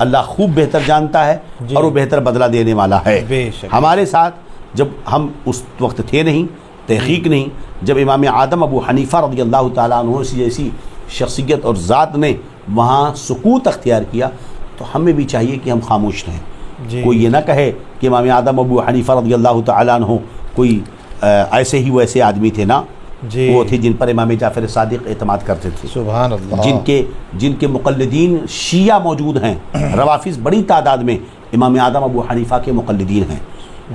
اللہ خوب بہتر جانتا ہے جی. اور وہ بہتر بدلہ دینے والا ہے. بے شک. ہمارے ساتھ جب ہم اس وقت تھے نہیں، تحقیق نہیں، جب امام اعظم ابو حنیفہ رضی اللہ تعالیٰ عنہ جیسی شخصیت اور ذات نے وہاں سکوت اختیار کیا، تو ہمیں بھی چاہیے کہ ہم خاموش رہیں. جی. کوئی یہ نہ کہے کہ امام اعظم ابو حنیفہ رضی اللہ تعالیٰ عنہ کوئی ایسے ہی ویسے آدمی تھے. نا، جی. وہ تھے جن پر امام جعفر صادق اعتماد کرتے تھے، سبحان اللہ. جن کے مقلدین شیعہ موجود ہیں. روافظ بڑی تعداد میں امام اعظم ابو حنیفہ کے مقلدین ہیں.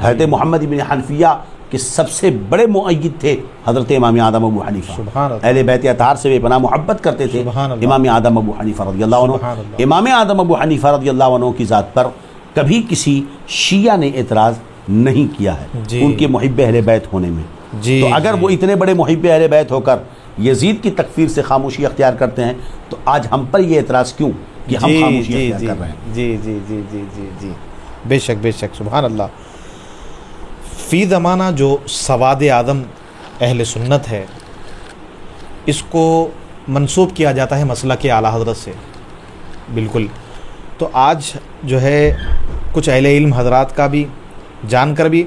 حضرت محمد بن حنفیہ کے سب سے بڑے مؤید تھے حضرت امام اعظم ابو حنیفہ. سبحان اللہ. اہل بیت اطہار سے بے پناہ محبت کرتے تھے سبحان اللہ. امام اعظم ابو حنیفہ رضی اللہ عنہ. سبحان اللہ. امام اعظم ابو حنیفہ رضی اللہ عنہ کی ذات پر کبھی کسی شیعہ نے اعتراض نہیں کیا ہے جی. ان کے محب اہل بیت ہونے میں. جی. تو اگر جی. وہ اتنے بڑے محب اہل بیت ہو کر یزید کی تکفیر سے خاموشی اختیار کرتے ہیں، تو آج ہم پر یہ اعتراض کیوں کہ ہم خاموشی اختیار کر رہے ہیں؟ جی جی جی جی جی جی بے شک بے شک. سبحان اللہ. فی زمانہ جو سواد اعظم اہل سنت ہے، اس کو منسوب کیا جاتا ہے مسلک اعلیٰ حضرت سے. بالکل. تو آج جو ہے کچھ اہل علم حضرات کا بھی جان کر بھی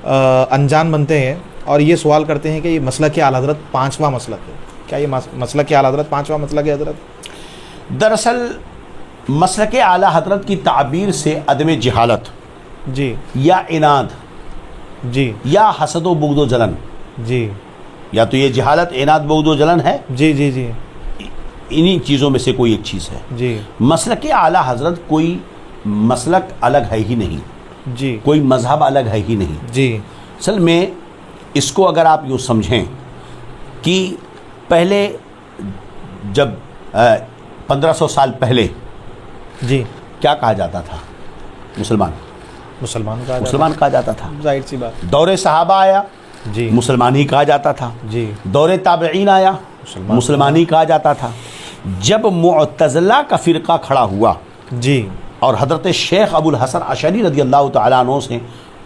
انجان بنتے ہیں اور یہ سوال کرتے ہیں کہ یہ مسلک اعلیٰ حضرت پانچواں مسلک ہے. کیا یہ مسلک اعلیٰ حضرت پانچواں مسلک ہے حضرت؟ دراصل مسلک اعلیٰ حضرت کی تعبیر سے عدم جہالت جی. یا عناد جی. یا حسد و بغض و جلن، جی. یا تو یہ جہالت، عناد، بغض و جلن ہے، جی. جی. جی. انہی چیزوں میں سے کوئی ایک چیز ہے. جی. مسلک اعلیٰ حضرت کوئی مسلک الگ ہے ہی نہیں، جی. کوئی مذہب الگ ہے ہی نہیں. جی. اصل میں اس کو اگر آپ یوں سمجھیں کہ پہلے جب 1500 سال پہلے جی. کیا کہا جاتا تھا؟ مسلمان مسلمان کہا جاتا تھا. ظاہر سی بات. دور صحابہ آیا، جی. مسلمان ہی کہا جاتا تھا. جی. دور تابعین آیا، مسلمان ہی کہا جاتا تھا. جب معتزلہ کا فرقہ کھڑا ہوا جی. اور حضرت شیخ ابو الحسن اشعری رضی اللہ تعالیٰ عنہ سے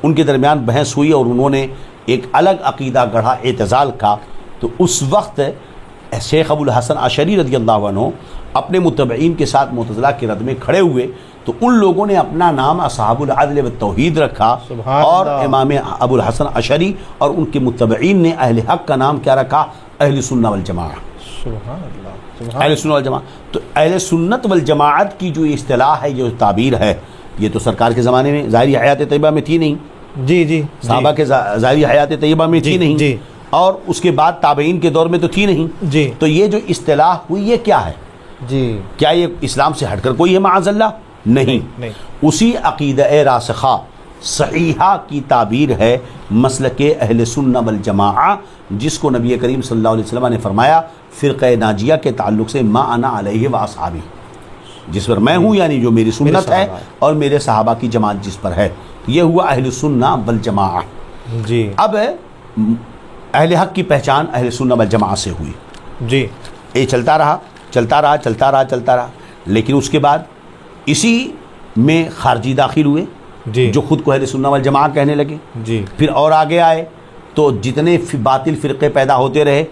ان کے درمیان بحث ہوئی اور انہوں نے ایک الگ عقیدہ گڑھا اعتزال کا، تو اس وقت شیخ ابو الحسن اشعری رضی اللہ عنہ اپنے متبعین کے ساتھ معتزلہ کے رد میں کھڑے ہوئے. تو ان لوگوں نے اپنا نام اصحاب العدل والتوحید رکھا، اور امام ابو الحسن اشعری اور ان کے متبعین نے اہل حق کا نام کیا رکھا؟ اہل سنہ والجماعہ. سبحان اللہ. اہل سنت والجماعت. تو اہل سنت والجماعت کی جو اصطلاح ہے، جو تعبیر ہے، یہ تو سرکار کے زمانے میں ظاہری حیات طیبہ میں تھی نہیں. جی. جی. صحابہ کے ظاہری حیات طیبہ میں تھی نہیں. جی. اور اس کے بعد تابعین کے دور میں تو تھی نہیں. جی. تو یہ جو اصطلاح ہوئی، یہ کیا ہے؟ جی. کیا یہ اسلام سے ہٹ کر کوئی ہے معاذ اللہ؟ نہیں. اسی عقیدہ راسخہ صحیحہ کی تعبیر ہے مسلک اہل سنہ والجماعہ، جس کو نبی کریم صلی اللہ علیہ وسلم نے فرمایا فرقہ ناجیہ کے تعلق سے ما انا علیہ و اصحابی، جس پر میں ہوں، یعنی جو میری سنت ہے اور میرے صحابہ کی جماعت جس پر ہے. یہ ہوا اہل سنہ والجماعہ. جی. اب اہل حق کی پہچان اہل سنہ والجماعہ سے ہوئی. جی. یہ چلتا رہا. لیکن اس کے بعد اسی میں خارجی داخل ہوئے، جی. جو خود کو اہل سنہ والجماعہ کہنے لگے. جی. پھر اور آگے آئے تو جتنے باطل فرقے پیدا ہوتے رہے،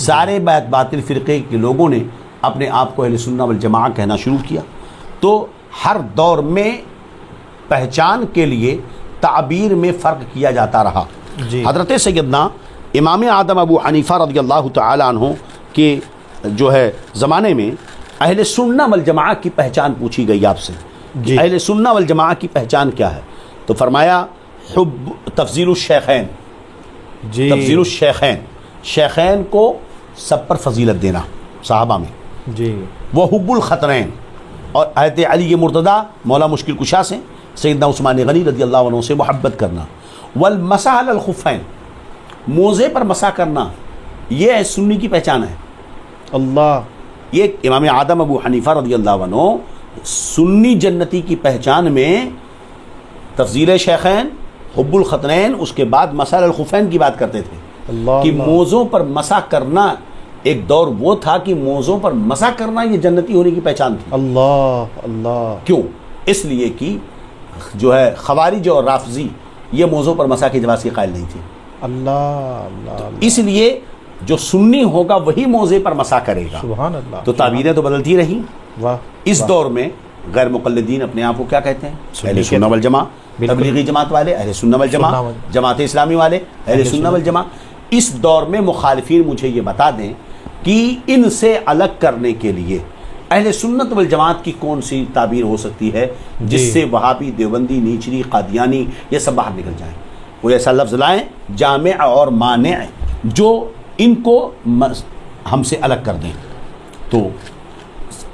سارے باطل فرقے کے لوگوں نے اپنے آپ کو اہل سنہ والجماعہ کہنا شروع کیا. تو ہر دور میں پہچان کے لیے تعبیر میں فرق کیا جاتا رہا. جی. حضرت سیدنا امام اعظم ابو حنیفہ رضی اللہ تعالیٰ عنہ کے جو ہے زمانے میں اہل سنہ والجماعہ کی پہچان پوچھی گئی آپ سے. جی. اہل سنہ والجماعہ کی پہچان کیا ہے؟ تو فرمایا حب تفضیل الشیخین. جی. تفضیل الشیخین، شیخین کو سب پر فضیلت دینا صحابہ میں. جی. وہ حب الخطرین، اور حضرت علی مرتضیٰ مولا مشکل کشا سے سیدنا عثمان غنی رضی اللہ عنہ سے محبت کرنا. والمسح علی الخفین، موزے پر مسح کرنا، یہ سنی کی پہچان ہے. اللہ. یہ امام اعظم ابو حنیفہ رضی اللہ عنہ سنی جنتی کی پہچان میں تفضیل شیخین، حب الخطرین، اس کے بعد مسح علی الخفین کی بات کرتے تھے. اللہ. کہ موزوں پر مسح کرنا، ایک دور وہ تھا کہ موزوں پر مسح کرنا یہ جنتی ہونے کی پہچان تھی. اللہ. اللہ. کیوں؟ اس لیے کہ جو ہے خوارج اور رافضی یہ موزوں پر مسح کی جواز کے قائل نہیں تھے. اللہ. اللہ. اس لیے جو سنی ہوگا وہی موزے پر مسح کرے گا. سبحان اللہ. تو تعبیریں تو بدلتی رہیں. واہ. اس دور میں غیر مقلدین اپنے آپ کو کیا کہتے ہیں؟ سنی اہل کہتے سنت ہیں۔ والجماع۔ بالکل۔ تبلیغی جماعت والے اہل سنت والجماع، سنت جماعت اسلامی والے اہل سنت والجماع۔ اس دور میں مخالفین مجھے یہ بتا دیں کہ ان سے الگ کرنے کے لیے اہل سنت والجماعت کی کون سی تعبیر ہو سکتی ہے جس جی۔ سے وہابی، دیوبندی، نیچری، قادیانی یہ سب باہر نکل جائیں؟ کوئی ایسا لفظ لائیں جامع اور مانع جو ان کو ہم سے الگ کر دیں۔ تو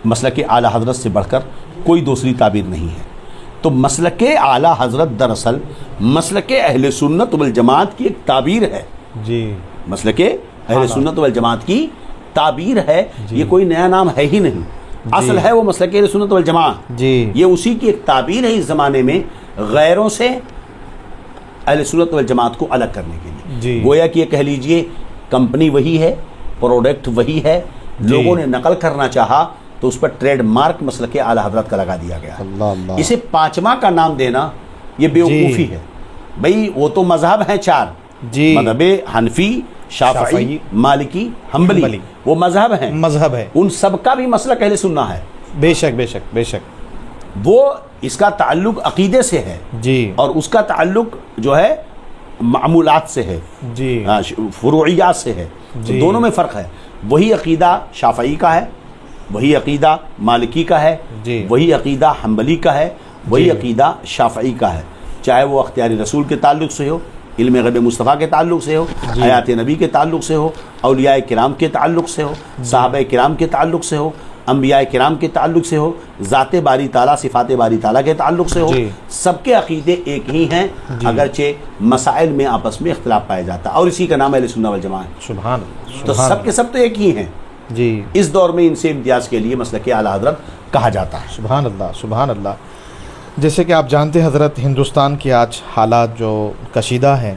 مسلک اعلیٰ حضرت سے بڑھ کر کوئی دوسری تعبیر نہیں ہے۔ تو مسلک اعلیٰ حضرت دراصل مسلک اہل سنت والجماعت کی ایک تعبیر ہے، جی مسلک اہل سنت والجماعت کی تعبیر ہے۔ یہ کوئی نیا نام ہے ہی نہیں، اصل ہے وہ مسلک اہل سنت والجماعت۔ جی یہ اسی کی ایک تعبیر ہے اس زمانے میں غیروں سے اہل سنت والجماعت کو الگ کرنے کے لیے۔ جی۔ گویا کہ یہ کہہ لیجئے کمپنی وہی ہے، پروڈکٹ وہی ہے، لوگوں نے نقل کرنا چاہا تو اس پر ٹریڈ مارک مسلک اعلیٰ حضرت کا لگا دیا گیا۔ اللہ اللہ۔ اسے پانچواں کا نام دینا یہ بیوقوفی ہے۔ بھئی وہ تو مذہب ہیں چار، جی مذہب حنفی، شافعی، شافعی، مالکی، حنبلی، حنبلی۔ وہ مذہب ہیں، مذہب ہے، ان سب کا بھی مسلک اہل سنہ ہے۔ بے شک بے شک بے شک۔ وہ اس کا تعلق عقیدے سے ہے جی اور اس کا تعلق جو ہے معمولات سے ہے، جی فروعیات سے ہے۔ تو جی۔ دونوں میں فرق ہے۔ وہی عقیدہ شافعی کا ہے، وہی عقیدہ مالکی کا ہے، جی۔ وہی عقیدہ حنبلی کا ہے، وہی جی۔ عقیدہ شافعی کا ہے، چاہے وہ اختیاری رسول کے تعلق سے ہو، علم غیب مصطفیٰ کے تعلق سے ہو، جی۔ حیات نبی کے تعلق سے ہو، اولیاء کرام کے تعلق سے ہو، صحابہ کرام کے تعلق سے ہو، انبیاء کرام کے تعلق سے ہو، ذات باری تعالیٰ، صفات باری تعالیٰ کے تعلق سے ہو، جی۔ سب کے عقیدے ایک ہی ہیں، جی۔ اگرچہ مسائل میں آپس میں اختلاف پایا جاتا ہے، اور اسی کا نام اہل سنت والجماعت ہے۔ سبحان اللہ، تو سبحان سب کے سب تو ایک ہی ہیں۔ جی اس دور میں ان سے امتیاز کے لیے مسلک اعلیٰ حضرت کہا جاتا ہے۔ سبحان اللہ سبحان اللہ۔ جیسے کہ آپ جانتے ہیں حضرت، ہندوستان کے آج حالات جو کشیدہ ہیں،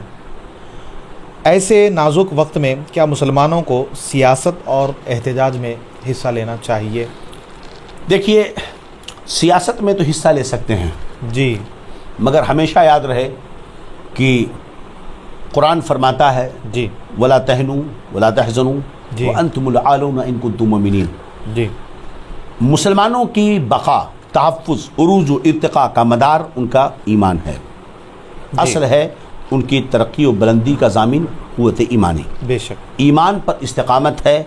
ایسے نازک وقت میں کیا مسلمانوں کو سیاست اور احتجاج میں حصہ لینا چاہیے؟ دیکھیے، سیاست میں تو حصہ لے سکتے ہیں، جی مگر ہمیشہ یاد رہے کہ قرآن فرماتا ہے جی وَلَا تَهْنُوا وَلَا تَحْزَنُوا جی۔ وَأَنْتُمُ الْأَعْلَوْنَ إِن كُنتُم مُؤْمِنِينَ۔ جی مسلمانوں کی بقا، تحفظ، عروج و ارتقاء کا مدار ان کا ایمان ہے، اصل ہے ان کی ترقی و بلندی کا ضامن قوت ایمانی۔ بے شک، ایمان پر استقامت ہے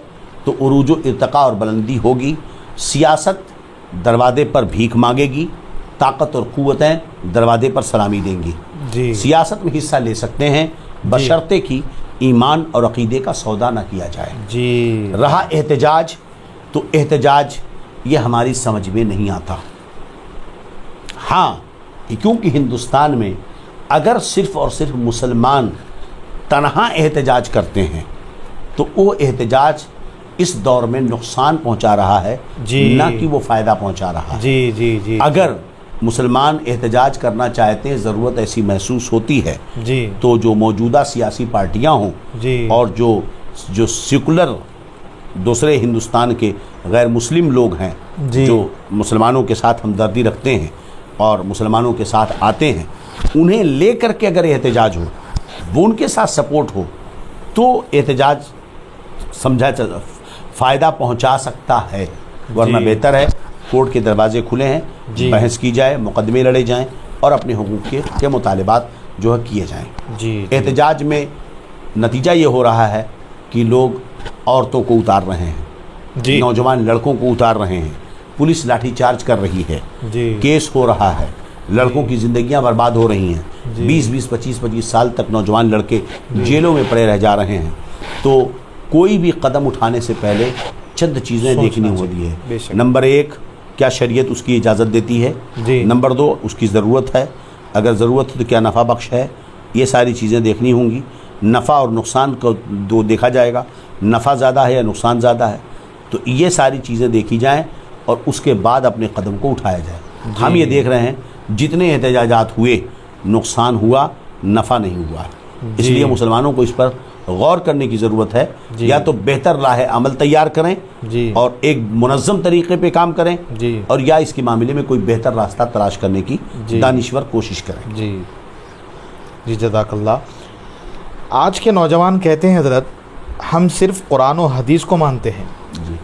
تو عروج و ارتقاء اور بلندی ہوگی۔ سیاست دروازے پر بھیک مانگے گی، طاقت اور قوتیں دروازے پر سلامی دیں گی۔ جی سیاست میں حصہ لے سکتے ہیں بشرطے کہ ایمان اور عقیدے کا سودا نہ کیا جائے۔ جی رہا احتجاج، تو احتجاج یہ ہماری سمجھ میں نہیں آتا۔ ہاں، کیونکہ ہندوستان میں اگر صرف اور صرف مسلمان تنہا احتجاج کرتے ہیں تو وہ احتجاج اس دور میں نقصان پہنچا رہا ہے، جی۔ نہ کہ وہ فائدہ پہنچا رہا ہے۔ جی جی جی اگر مسلمان احتجاج کرنا چاہتے ہیں، ضرورت ایسی محسوس ہوتی ہے، جی تو جو موجودہ سیاسی پارٹیاں ہوں جی اور جو سیکولر دوسرے ہندوستان کے غیر مسلم لوگ ہیں، جی۔ جو مسلمانوں کے ساتھ ہمدردی رکھتے ہیں اور مسلمانوں کے ساتھ آتے ہیں، انہیں لے کر کے اگر احتجاج ہو، وہ ان کے ساتھ سپورٹ ہو، تو احتجاج سمجھا فائدہ پہنچا سکتا ہے، ورنہ جی۔ بہتر ہے کورٹ کے دروازے کھلے ہیں، جی۔ بحث کی جائے، مقدمے لڑے جائیں اور اپنے حقوق کے مطالبات جو ہے کیے جائیں۔ جی احتجاج میں نتیجہ یہ ہو رہا ہے کہ لوگ عورتوں کو اتار رہے ہیں، جی نوجوان لڑکوں کو اتار رہے ہیں، پولیس لاٹھی چارج کر رہی ہے، جی کیس ہو رہا ہے، لڑکوں کی زندگیاں برباد ہو رہی ہیں، جی۔ 20-25 سال تک نوجوان لڑکے جیلوں میں پڑے رہ جا رہے ہیں۔ تو کوئی بھی قدم اٹھانے سے پہلے چند چیزیں سوچنا دیکھنی چاہیے، ہوتی بے ہے۔ شک۔ نمبر 1، کیا شریعت اس کی اجازت دیتی ہے؟ جی۔ نمبر 2، اس کی ضرورت ہے، اگر ضرورت ہے تو کیا نفع بخش ہے؟ یہ ساری چیزیں دیکھنی ہوں گی۔ نفع اور نقصان کو دو دیکھا جائے گا، نفع زیادہ ہے یا نقصان زیادہ ہے، تو یہ ساری چیزیں دیکھی جائیں اور اس کے بعد اپنے قدم کو اٹھایا جائے۔ جی۔ ہم یہ دیکھ رہے ہیں جتنے احتجاجات ہوئے، نقصان ہوا، نفع نہیں ہوا۔ اس جی۔ لیے مسلمانوں کو اس پر غور کرنے کی ضرورت ہے، جی۔ یا تو بہتر راہ عمل تیار کریں جی اور ایک منظم طریقے پہ کام کریں، جی اور یا اس کے معاملے میں کوئی بہتر راستہ تلاش کرنے کی جی۔ دانشور کوشش کریں۔ جی جی جزاک اللہ۔ آج کے نوجوان کہتے ہیں حضرت، ہم صرف قرآن و حدیث کو مانتے ہیں، جی۔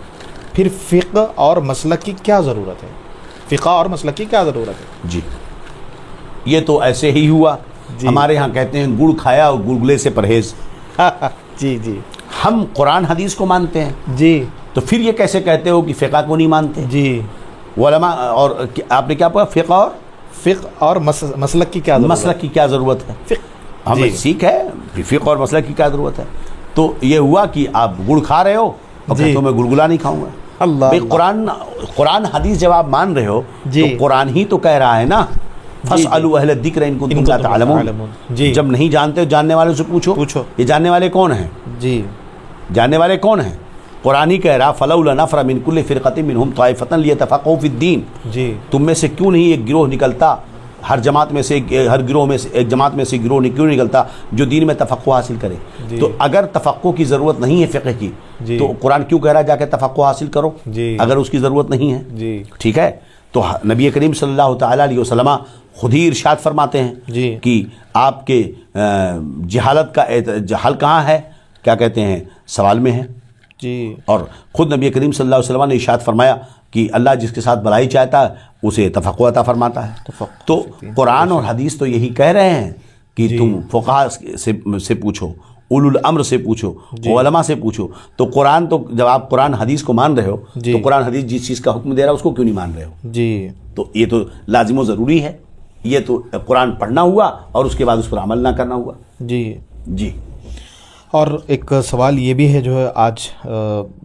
پھر فقہ اور مسلک کی کیا ضرورت ہے؟ فقہ اور مسلک کی کیا ضرورت ہے؟ جی یہ تو ایسے ہی ہوا. ہمارے ہاں کہتے ہیں گڑ کھایا اور گلگلے سے پرہیز. جی جی. ہم قرآن حدیث کو مانتے ہیں جی. تو پھر یہ کیسے کہتے ہو کہ فقہ کو نہیں مانتے؟ جی. علماء اور آپ نے کیا پڑھا؟ فقہ اور مسلک کی کیا ضرورت؟ مسلک کی کیا ضرورت ہے؟ ہمیں سیکھ ہے فقہ اور مسلک کی کیا ضرورت ہے؟ تو یہ ہوا کہ آپ گڑ کھا رہے ہو اور کہتے ہو میں گلگلا نہیں کھاؤں گا. اللہ قرآن حدیث جب آپ مان رہے ہو تو قرآن ہی تو کہہ رہا ہے نا فَاسْأَلُوا أَهْلَ الذِّكْرِ إِن كُنتُمْ لَا تَعْلَمُونَ. جب نہیں جانتے ہو جاننے والوں سے پوچھو. یہ جاننے والے کون ہیں؟ جی جاننے والے کون ہیں؟ قرآن ہی کہہ رہا فَلَوْلَا نَفَرَ مِن كُلِّ فِرْقَةٍ مِنْهُمْ طَائِفَةً لِيَتَفَقَّهُوا فِي الدِّينِ. جی تم میں سے کیوں نہیں ایک گروہ نکلتا، ہر جماعت میں سے ہر گروہ میں سے ایک جماعت میں سے گروہ کیوں نکلتا جو دین میں تفقہ حاصل کرے؟ تو اگر تفقہ کی ضرورت نہیں ہے فقہ کی تو قرآن کیوں کہہ رہا ہے جا کے تفقہ حاصل کرو اگر اس کی ضرورت نہیں ہے؟ ٹھیک ہے. تو نبی کریم صلی اللہ تعالیٰ علیہ وسلم خود ہی ارشاد فرماتے ہیں کہ آپ کے جہالت کا حل کہاں ہے؟ کیا کہتے ہیں؟ سوال میں ہے. جی. اور خود نبی کریم صلی اللہ علیہ وسلم نے ارشاد فرمایا کہ اللہ جس کے ساتھ بھلائی چاہتا ہے اسے تفقہ عطا فرماتا ہے. تو قرآن اور حدیث تو یہی کہہ رہے ہیں کہ تم فقہاء سے پوچھو، اولو الامر سے پوچھو، علماء سے پوچھو. تو قرآن تو جب آپ قرآن حدیث کو مان رہے ہو تو قرآن حدیث جس چیز کا حکم دے رہا ہے اس کو کیوں نہیں مان رہے ہو؟ جی. تو یہ تو لازم و ضروری ہے. یہ تو قرآن پڑھنا ہوا اور اس کے بعد اس پر عمل نہ کرنا ہوا. جی جی. اور ایک سوال یہ بھی ہے جو ہے آج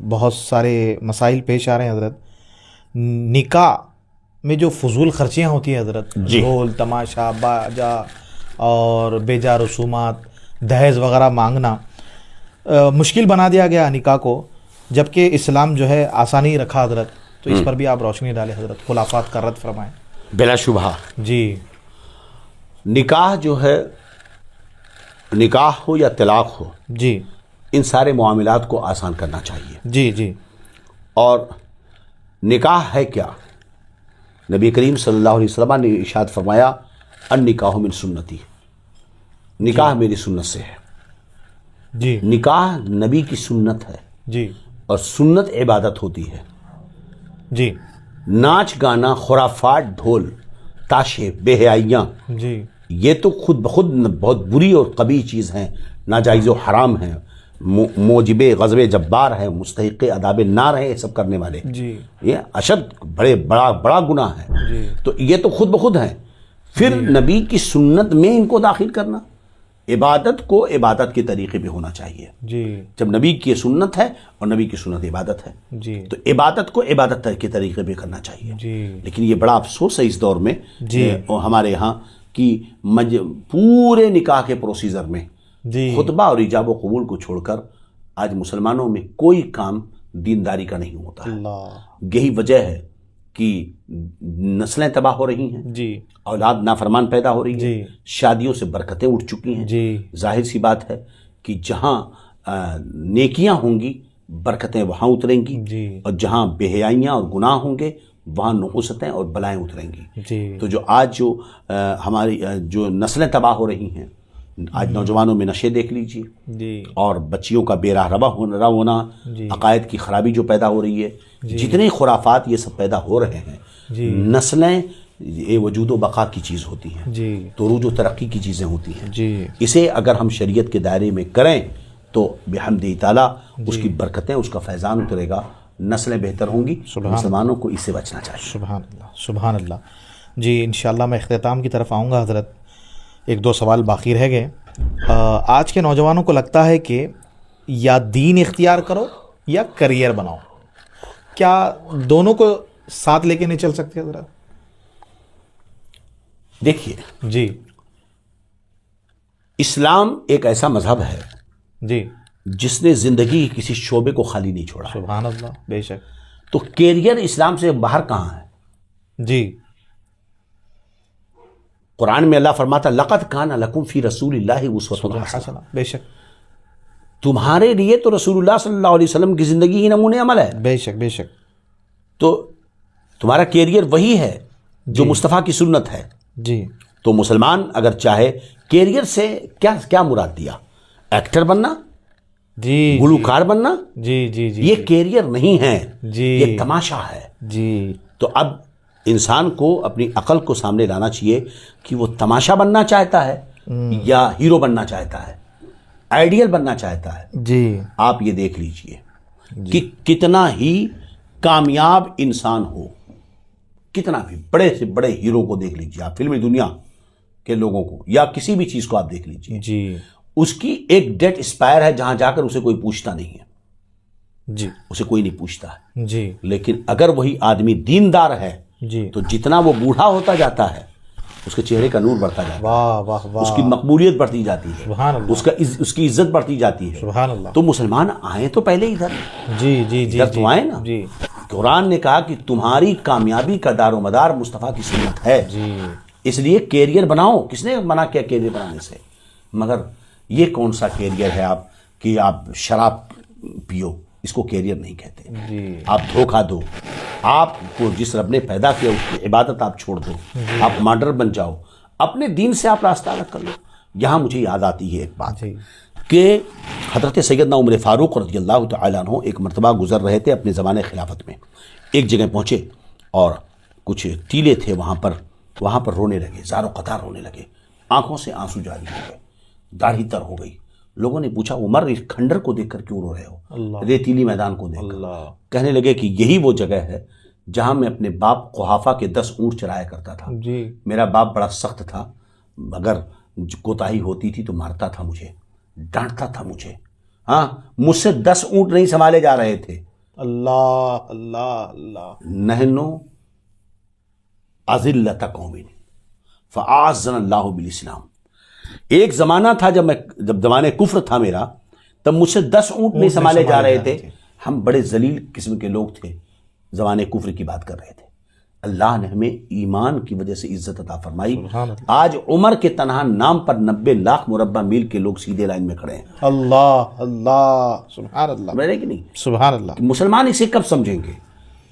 بہت سارے مسائل پیش آ رہے ہیں حضرت. نکاح میں جو فضول خرچیاں ہوتی ہیں حضرت، ڈھول تماشا باجا اور بیجا رسومات، دہیز وغیرہ مانگنا مشکل بنا دیا گیا نکاح کو، جبکہ اسلام جو ہے آسانی رکھا حضرت. تو اس پر بھی آپ روشنی ڈالیں حضرت، خلافات کا رد فرمائیں. بلا شبہ جی. نکاح جو ہے، نکاح ہو یا طلاق ہو، جی ان سارے معاملات کو آسان کرنا چاہیے. جی. جی. اور نکاح ہے کیا؟ نبی کریم صلی اللہ علیہ وسلم نے ارشاد فرمایا النکاح من سنتی، نکاح میری سنت سے ہے. جی. نکاح نبی کی سنت ہے. جی. اور سنت عبادت ہوتی ہے. جی. ناچ گانا، خرافات، ڈھول تاشے، بے حیائیاں، جی یہ تو خود بخود بہت بری اور قبیح چیز ہیں، ناجائز و حرام ہیں، موجب غضب جبار ہے، مستحق عذاب نار ہے یہ سب کرنے والے. جی. یہ اشد بڑا گناہ ہے. جی. تو یہ تو خود بخود ہیں. پھر نبی کی سنت میں ان کو داخل کرنا، عبادت کو عبادت کے طریقے پہ ہونا چاہیے. جی. جب نبی کی سنت ہے اور نبی کی سنت عبادت ہے جی. تو عبادت کو عبادت کے طریقے پہ کرنا چاہیے. جی. لیکن یہ بڑا افسوس ہے اس دور میں جی. ہمارے ہاں کہ پورے نکاح کے پروسیجر میں جی. خطبہ اور ایجاب و قبول کو چھوڑ کر آج مسلمانوں میں کوئی کام دینداری کا نہیں ہوتا ہے. اللہ. یہی وجہ ہے کہ نسلیں تباہ ہو رہی ہیں، جی. اولاد نافرمان پیدا ہو رہی ہے، جی. شادیوں سے برکتیں اٹھ چکی ہیں. جی. ظاہر سی بات ہے کہ جہاں نیکیاں ہوں گی برکتیں وہاں اتریں گی، جی. اور جہاں بے حیائیاں اور گناہ ہوں گے وہاں نحوستیں اور بلائیں اتریں گی. جی. تو جو آج جو ہماری جو نسلیں تباہ ہو رہی ہیں، آج نوجوانوں میں نشے دیکھ لیجیے، جی. اور بچیوں کا بے راہ روا ہونا، جی. عقائد کی خرابی جو پیدا ہو رہی ہے، جتنے خرافات یہ سب پیدا ہو رہے ہیں، جی. نسلیں یہ وجود و بقا کی چیز ہوتی ہیں، جی. تو عروج و ترقی کی چیزیں ہوتی ہیں. جی. اسے اگر ہم شریعت کے دائرے میں کریں تو بحمد تعالیٰ اس کی برکتیں، اس کا فیضان اترے گا، نسلیں بہتر ہوں گی. مسلمانوں کو اس سے بچنا چاہیے. سبحان اللہ سبحان اللہ. جی انشاءاللہ میں اختتام کی طرف آؤں گا حضرت. ایک دو سوال باقی رہ گئے. آج کے نوجوانوں کو لگتا ہے کہ یا دین اختیار کرو یا کریئر بناؤ، کیا دونوں کو ساتھ لے کے نہیں چل سکتے حضرت؟ دیکھیے جی. اسلام ایک ایسا مذہب ہے جی. جس نے زندگی کی کسی شعبے کو خالی نہیں چھوڑا. سبحان اللہ. بے شک. تو کیریئر اسلام سے باہر کہاں ہے؟ جی. قرآن میں اللہ فرماتا لقد کان لکم فی رسول اللہ اسوۃ حسنہ. بے شک. تمہارے لیے تو رسول اللہ صلی اللہ علیہ وسلم کی زندگی ہی نمونہ عمل ہے. بے شک. بے شک. تو تمہارا کیریئر وہی ہے جو مصطفیٰ کی سنت ہے. جی. تو مسلمان اگر چاہے کیریئر سے کیا مراد دیا؟ ایکٹر بننا، جی. گلوکار بننا، جی. جی. جی. یہ کیریئر نہیں ہے، جی. یہ تماشا ہے. جی. تو اب انسان کو اپنی عقل کو سامنے لانا چاہیے کہ وہ تماشا بننا چاہتا ہے یا ہیرو بننا چاہتا ہے، آئیڈیل بننا چاہتا ہے۔ جی آپ یہ دیکھ لیجئے کہ کتنا ہی کامیاب انسان ہو، کتنا بھی بڑے سے بڑے ہیرو کو دیکھ لیجئے آپ، فلمی دنیا کے لوگوں کو یا کسی بھی چیز کو آپ دیکھ لیجئے، جی اس کی ایک ڈیٹ اسپائر ہے جہاں جا کر اسے کوئی پوچھتا نہیں ہے، جی اسے کوئی نہیں پوچھتا ہے۔ جی لیکن اگر وہی آدمی دیندار ہے جی، تو جتنا وہ بوڑھا ہوتا جاتا ہے اس کے چہرے کا نور بڑھتا جاتا ہے، واہ واہ واہ، اس کی مقبولیت بڑھتی جاتی ہے، سبحان اللہ، اس کی عزت بڑھتی جاتی ہے۔ سبحان اللہ، تو مسلمان آئیں تو پہلے ادھر جی جی جی ادھر تو آئیں نا۔ جی قرآن نے کہا کہ تمہاری کامیابی کا دار و مدار مصطفیٰ کی سنت ہے، جی اس لیے کیریئر بناؤ۔ کس نے منع کیا کیریئر بنانے سے؟ مگر یہ کون سا کیریئر ہے آپ کہ آپ شراب پیو؟ اس کو کیریئر نہیں کہتے۔ جی آپ دھوکہ دو، آپ کو جس رب نے پیدا کیا اس کی عبادت آپ چھوڑ دو، آپ ماڈر بن جاؤ، اپنے دین سے آپ راستہ الگ کر لو۔ یہاں مجھے یاد آتی ہے ایک بات جی کہ حضرت سیدنا عمر فاروق رضی اللہ تعالیٰ عنہ ایک مرتبہ گزر رہے تھے اپنے زمانے خلافت میں، ایک جگہ پہنچے اور کچھ ٹیلے تھے وہاں پر رونے لگے، زار و قطار رونے لگے، آنکھوں سے آنسو جاری ہو گئے، داڑھی تر ہو گئی۔ لوگوں نے پوچھا عمر اس کھنڈر کو دیکھ کر کیوں رو رہے ہو، اللہ ریتیلی میدان کو دیکھ کر؟ اللہ، کہنے لگے کہ یہی وہ جگہ ہے جہاں میں اپنے باپ قحافہ کے 10 اونٹ چرایا کرتا تھا۔ جی میرا باپ بڑا سخت تھا، اگر کوتاہی ہوتی تھی تو مارتا تھا مجھے، ڈانٹتا تھا مجھے، ہاں مجھ سے 10 اونٹ نہیں سنبھالے جا رہے تھے۔ اللہ اللہ اللہ، نحنو اذلۃ قوم فاعزنا اللہ بالاسلام۔ ایک زمانہ تھا جب زمانے کفر تھا میرا، تب مجھ سے 10 اونٹ نہیں سنبھالے جا رہے تھے، ہم بڑے ذلیل قسم کے لوگ تھے، زمانے کفر کی بات کر رہے تھے۔ اللہ نے ہمیں ایمان کی وجہ سے عزت عطا فرمائی۔ سبحان اللہ، آج عمر کے تنہا نام پر 90 لاکھ مربع میل کے لوگ سیدھے لائن میں کھڑے ہیں، اللہ اللہ، سبحان اللہ، سمجھ رہے کہ نہیں؟ سبحان اللہ، مسلمان اسے کب سمجھیں گے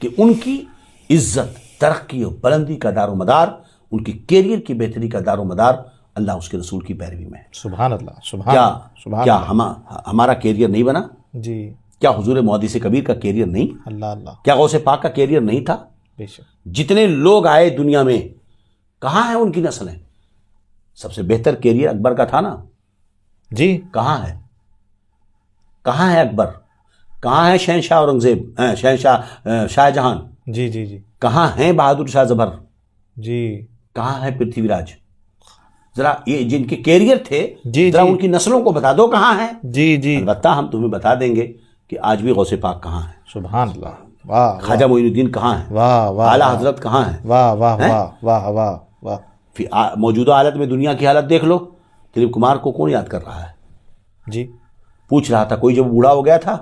کہ ان کی عزت، ترقی اور بلندی کا دار و مدار، ان کی کیریئر کی بہتری کا دار و مدار اللہ اس کے رسول کی پیروی میں ہے۔ سبحان اللہ، سبحان اللہ، سبحان کیا اللہ، ہمارا کیریئر نہیں بنا؟ جی کیا حضور محدث کبیر کا کیریئر نہیں؟ اللہ اللہ، کیا غوث پاک کا کیریئر نہیں تھا؟ بے شک، جتنے لوگ آئے دنیا میں، کہاں ہیں ان کی نسلیں؟ سب سے بہتر کیریئر اکبر کا تھا نا، جی کہاں ہے؟ کہاں ہے اکبر؟ کہاں ہے شہنشاہ اورنگزیب، شہنشاہ شاہ جہان؟ جی جی جی کہاں ہیں بہادر شاہ زبر؟ جی کہاں ہے پرتھوی راج؟ ذرا یہ جن کے کیریئر تھے جی ذرا جی ان کی نسلوں کو بتا دو کہاں ہیں۔ جی جی، البتہ ہم تمہیں بتا دیں گے کہ آج بھی غوث پاک کہاں ہے، سبحان اللہ، واہ خواجہ معین الدین کہاں ہے، واہ واہ، اعلیٰ حضرت کہاں ہے۔ واہ واہ واہ واہ واہ واہ، موجودہ حالت میں دنیا کی حالت دیکھ لو، دلیپ کمار کو کون یاد کر رہا ہے؟ جی پوچھ رہا تھا کوئی جب بوڑھا ہو گیا تھا،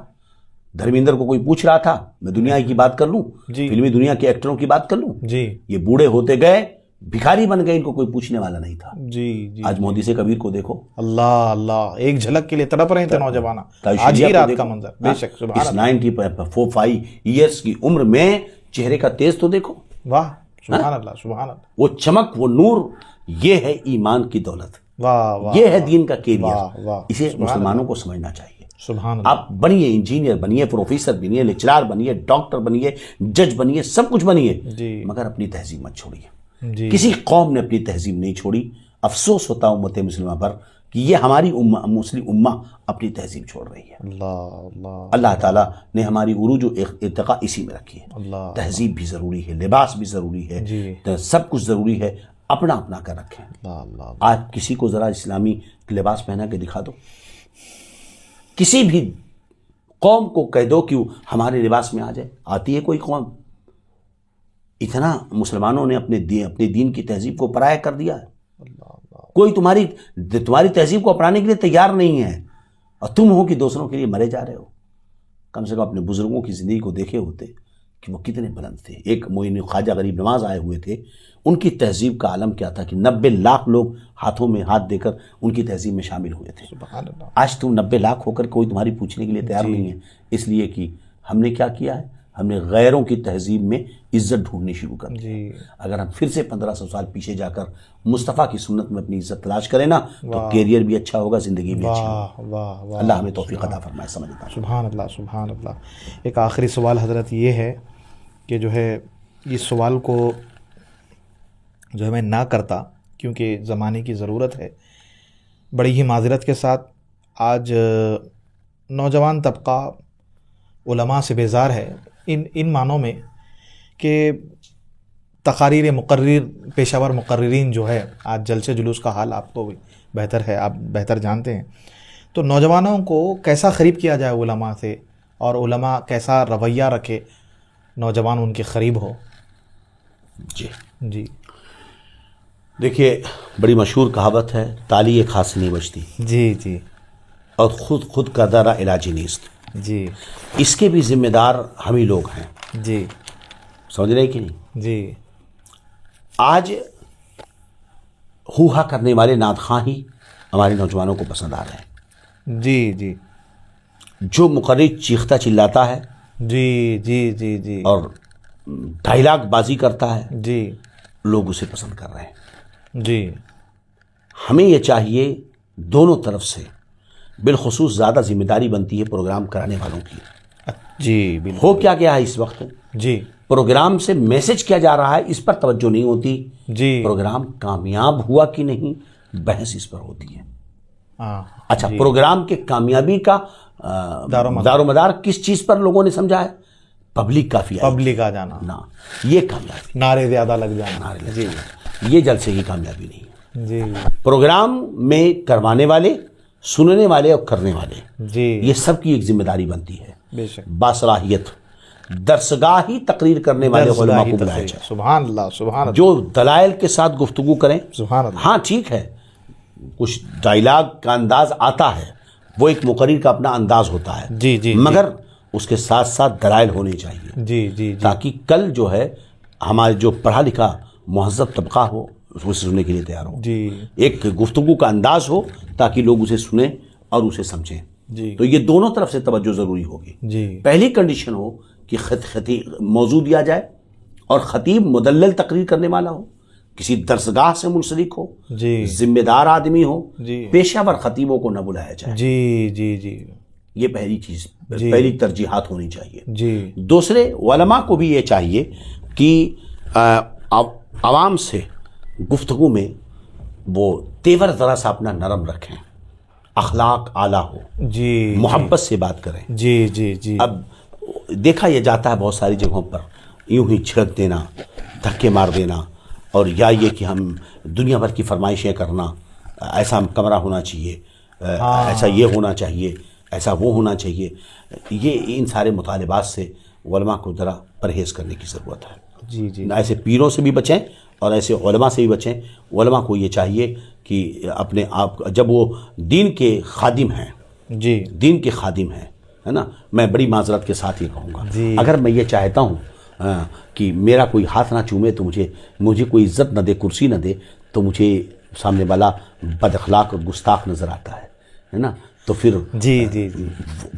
دھرمیندر کو کوئی پوچھ رہا تھا، میں دنیا کی بات کر لوں، جی فلمی دنیا کے ایکٹروں کی بات کر لوں، جی یہ بوڑھے ہوتے گئے، بھکاری بن گئے، ان کو کوئی پوچھنے والا نہیں تھا۔ جی جی، آج مودی سے کبیر کو دیکھو، اللہ اللہ، ایک جھلک کے لیے تڑپ رہے تھے نوجوان، آج ہی رات کا منظر، بے شک، سبحان اس اللہ، 94 ایئرس کی عمر میں چہرے کا تیز تو دیکھو، واہ سبحان اللہ، سبحان اللہ، وہ چمک، وہ نور، یہ ہے ایمان کی دولت، واہ واہ، یہ ہے دین کا واہ کیریئر، واہ، اسے سبحان مسلمانوں کو سمجھنا چاہیے۔ سبحان اللہ، آپ بنیے، انجینئر بنیے، پروفیسر بنیے، لیکچرار بنیے، ڈاکٹر بنیے، جج بنیے، سب کچھ بنیے، جی مگر اپنی تہذیب مت چھوڑیے۔ جی، کسی قوم نے اپنی تہذیب نہیں چھوڑی، افسوس ہوتا امت مسلمہ پر کہ یہ ہماری مسلم امہ اپنی تہذیب چھوڑ رہی ہے۔ اللہ اللہ اللہ تعالیٰ نے ہماری عروج و ارتقاء اسی میں رکھی ہے۔ اللہ، تہذیب بھی ضروری ہے، لباس بھی ضروری ہے، جی، سب کچھ ضروری ہے، اپنا اپنا کر رکھیں۔ اللہ اللہ، آج کسی کو ذرا اسلامی لباس پہنا کے دکھا دو، کسی بھی قوم کو کہہ دو کہ وہ ہمارے لباس میں آ جائے، آتی ہے کوئی قوم؟ اتنا مسلمانوں نے اپنے دین کی تہذیب کو پرایا کر دیا ہے، اللہ اللہ، کوئی تمہاری تہذیب کو اپنانے کے لیے تیار نہیں ہے، اور تم ہو کہ دوسروں کے لیے مرے جا رہے ہو۔ کم سے کم اپنے بزرگوں کی زندگی کو دیکھے ہوتے کہ وہ کتنے بلند تھے۔ ایک معین خواجہ غریب نواز آئے ہوئے تھے، ان کی تہذیب کا عالم کیا تھا کہ 90 لاکھ لوگ ہاتھوں میں ہاتھ دے کر ان کی تہذیب میں شامل ہوئے تھے۔ سبحان اللہ، آج تم 90 لاکھ ہو کر کوئی تمہاری پوچھنے کے لیے تیار نہیں ہے، اس لیے کہ ہم نے کیا کیا ہے، ہم نے غیروں کی تہذیب میں عزت ڈھونڈنی شروع کر دی۔ جی، اگر ہم پھر سے 1500 سال پیچھے جا کر مصطفیٰ کی سنت میں اپنی عزت تلاش کریں نا، تو کیریئر بھی اچھا ہوگا، زندگی بھی اچھی ہوگی۔ واہ واہ واہ، اللہ ہمیں توفیق عطا فرمائے، سمجھتا ہوں۔ سبحان اللہ، سبحان اللہ۔ ایک آخری سوال حضرت یہ ہے کہ جو ہے اس سوال کو جو ہے میں نہ کرتا کیونکہ زمانے کی ضرورت ہے. بڑی ہی معذرت کے ساتھ آج نوجوان طبقہ علماء سے بیزار ہے ان معنوں میں کہ تقاریر پیشہ ور مقررین جو ہے آج جلسے جلوس کا حال آپ کو بہتر ہے، آپ بہتر جانتے ہیں. تو نوجوانوں کو کیسا قریب کیا جائے علماء سے، اور علماء کیسا رویہ رکھے نوجوان ان کے قریب ہو. جی جی دیکھیے، بڑی مشہور کہاوت ہے، تالی ایک ہاتھ سے نہیں بجتی، جی جی اور خود کا درا علاجی نیست. جی اس کے بھی ذمہ دار ہم ہی لوگ ہیں. جی سمجھ رہے ہیں کہ نہیں؟ جی آج ہوا کرنے والے نعت خواں ہی ہمارے نوجوانوں کو پسند آ رہے ہیں. جی جی جو مقرر چیختا چلاتا ہے جی جی جی جی اور ڈائلاگ بازی کرتا ہے، جی لوگ اسے پسند کر رہے ہیں. جی ہمیں یہ چاہیے دونوں طرف سے، بالخصوص زیادہ ذمہ داری بنتی ہے پروگرام کرانے والوں کی. جی بالکل. ہو کیا گیا ہے اس وقت، جی پروگرام سے میسج کیا جا رہا ہے اس پر توجہ نہیں ہوتی. جی پروگرام کامیاب ہوا کہ نہیں، بحث اس پر ہوتی ہے. ہاں اچھا، پروگرام کے کامیابی کا دار و مدار کس چیز پر لوگوں نے سمجھا ہے؟ پبلک کافی آئی پبلک آ جانا، نا، یہ کامیابی، نعرے زیادہ لگ جانا. جی یہ جلسے کی کامیابی نہیں ہے. جی پروگرام میں کروانے والے، سننے والے اور کرنے والے، جی یہ سب کی ایک ذمہ داری بنتی ہے. بے شک. باصلاحیت درسگاہی تقریر کرنے والے علماء کو بلایا جائے، سبحان اللہ سبحان اللہ جو دلائل کے ساتھ گفتگو کریں. سبحان اللہ. ہاں ٹھیک ہے، کچھ ڈائلاگ کا انداز آتا ہے، وہ ایک مقرر کا اپنا انداز ہوتا ہے. جی جی مگر اس کے ساتھ ساتھ دلائل ہونے چاہیے، جی جی جی تاکہ کل جو ہے ہمارے جو پڑھا لکھا مہذب طبقہ ہو اسے سننے کے لیے تیار ہو. جی ایک گفتگو کا انداز ہو تاکہ لوگ اسے سنیں اور اسے سمجھیں. جی تو یہ دونوں طرف سے توجہ ضروری ہوگی. جی پہلی کنڈیشن ہو کہ موضوع دیا جائے اور خطیب مدلل تقریر کرنے والا ہو، کسی درسگاہ سے منسلک ہو، جی ذمہ دار آدمی ہو. جی پیشہ ور خطیبوں کو نہ بلایا جائے. جی جی جی یہ پہلی چیز، پہلی ترجیحات ہونی چاہیے. جی دوسرے، علماء کو بھی یہ چاہیے کہ عوام سے گفتگو میں وہ تیور ذرا سا اپنا نرم رکھیں، اخلاق اعلیٰ ہو، جی محبت سے بات کریں. جی جی جی اب دیکھا یہ جاتا ہے بہت ساری جگہوں پر یوں ہی چھڑک دینا، دھکے مار دینا، اور یا یہ کہ ہم دنیا بھر کی فرمائشیں کرنا، ایسا کمرہ ہونا چاہیے، ایسا یہ ہونا چاہیے، ایسا وہ ہونا چاہیے. یہ ان سارے مطالبات سے علماء کو ذرا پرہیز کرنے کی ضرورت ہے. جی جی ایسے پیروں سے بھی بچیں اور ایسے علماء سے بھی بچیں. علماء کو یہ چاہیے کہ اپنے آپ، جب وہ دین کے خادم ہیں، جی دین کے خادم ہیں، ہے نا، میں بڑی معذرت کے ساتھ یہ کہوں گا، جی اگر میں یہ چاہتا ہوں کہ میرا کوئی ہاتھ نہ چومے تو مجھے کوئی عزت نہ دے، کرسی نہ دے، تو مجھے سامنے والا بد اخلاق اور گستاخ نظر آتا ہے نا. تو پھر جی جی جی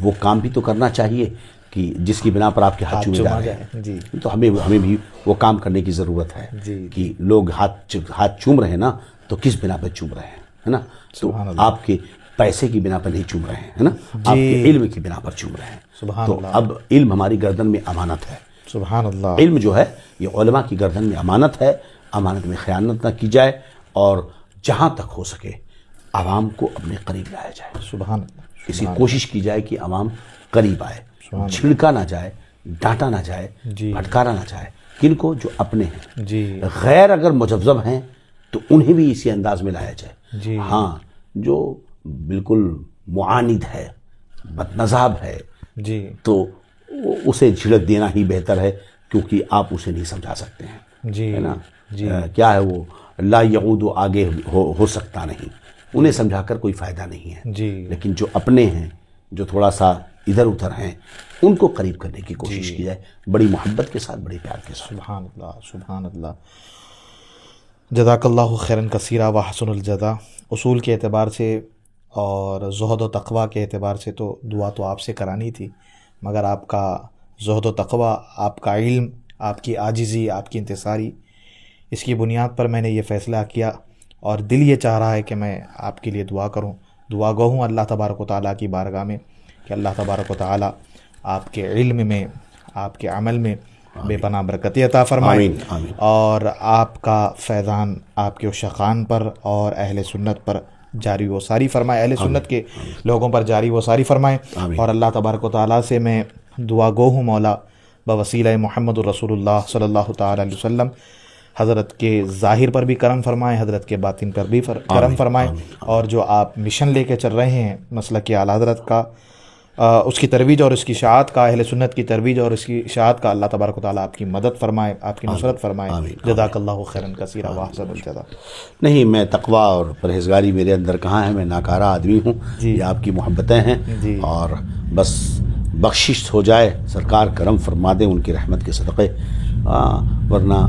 وہ کام بھی تو کرنا چاہیے کہ جس کی بنا پر آپ کے ہاتھ چومے جا رہے ہیں. جی تو ہمیں بھی وہ کام کرنے کی ضرورت ہے جی کہ لوگ ہاتھ چوم رہے ہیں نا، تو کس بنا پر چوم رہے ہیں، ہے نا. تو آپ کے پیسے کی بنا پر نہیں چوم رہے ہیں، ہے نا، آپ کے علم کی بنا پر چوم رہے ہیں. سبحان تو اللہ. اب علم ہماری گردن میں امانت ہے. سبحان اللہ. علم جو ہے یہ علماء کی گردن میں امانت ہے. امانت میں خیانت نہ کی جائے، اور جہاں تک ہو سکے عوام کو اپنے قریب لایا جائے. سبحان اللہ. اسی کوشش کی جائے کہ عوام قریب آئے، چھڑکا نہ جائے، ڈانٹا نہ جائے، جی پھٹکارا نہ جائے. کن کو؟ جو اپنے ہیں. جی غیر اگر مجذب ہیں تو انہیں بھی اسی انداز میں لایا جائے. جی ہاں، جو بالکل معاند ہے، بدمذہب ہے، جی تو اسے جھڑک دینا ہی بہتر ہے، کیونکہ آپ اسے نہیں سمجھا سکتے ہیں، جی ہے نا. جی کیا ہے وہ لا یعود، آگے ہو سکتا نہیں، انہیں سمجھا کر کوئی فائدہ نہیں ہے. جی لیکن جو اپنے ہیں، جو تھوڑا سا ادھر ادھر ہیں، ان کو قریب کرنے کی کوشش کی جائے، بڑی محبت کے ساتھ، بڑے پیار کے ساتھ. سبحان اللہ سبحان اللہ. جزاک اللہ خیرن کثیرہ و حسن الجزا. اصول کے اعتبار سے اور زہد و تقویٰ کے اعتبار سے تو دعا تو آپ سے کرانی تھی، مگر آپ کا زہد و تقویٰ، آپ کا علم، آپ کی عاجزی، آپ کی انتصاری، اس کی بنیاد پر میں نے یہ فیصلہ کیا، اور دل یہ چاہ رہا ہے کہ میں آپ کے لیے دعا کروں، دعا گو ہوں اللہ تبارک و تعالیٰ کی بارگاہ میں کہ اللہ تبارک و تعالیٰ آپ کے علم میں، آپ کے عمل میں بے پناہ برکتی عطا فرمائے آمین آمین اور آپ کا فیضان آپ کے شخان پر اور اہل سنت پر جاری و ساری فرمائے، اہل سنت کے لوگوں پر جاری و ساری فرمائے. اور اللہ تبارک و تعالیٰ سے میں دعا گو ہوں مولا بوسیلہ محمد الرسول اللہ صلی اللہ تعالیٰ علیہ وسلم، حضرت کے ظاہر پر بھی کرم فرمائے، حضرت کے باطن پر بھی کرم فرمائے، اور جو آپ مشن لے کے چل رہے ہیں مسلک اعلیٰ حضرت کا، اس کی ترویج اور اس کی اشاعت کا، اہل سنت کی ترویج اور اس کی اشاعت کا، اللہ تبارک و تعالیٰ آپ کی مدد فرمائے، آپ کی نصرت فرمائے. جزاک اللہ خیرا کثیرا واحسن الجزا. نہیں، میں تقویٰ اور پرہیزگاری میرے اندر کہاں ہے، میں ناکارہ آدمی ہوں. یہ آپ کی محبتیں ہیں، اور بس بخشش ہو جائے، سرکار کرم فرما دیں ان کی رحمت کے صدقے، ورنہ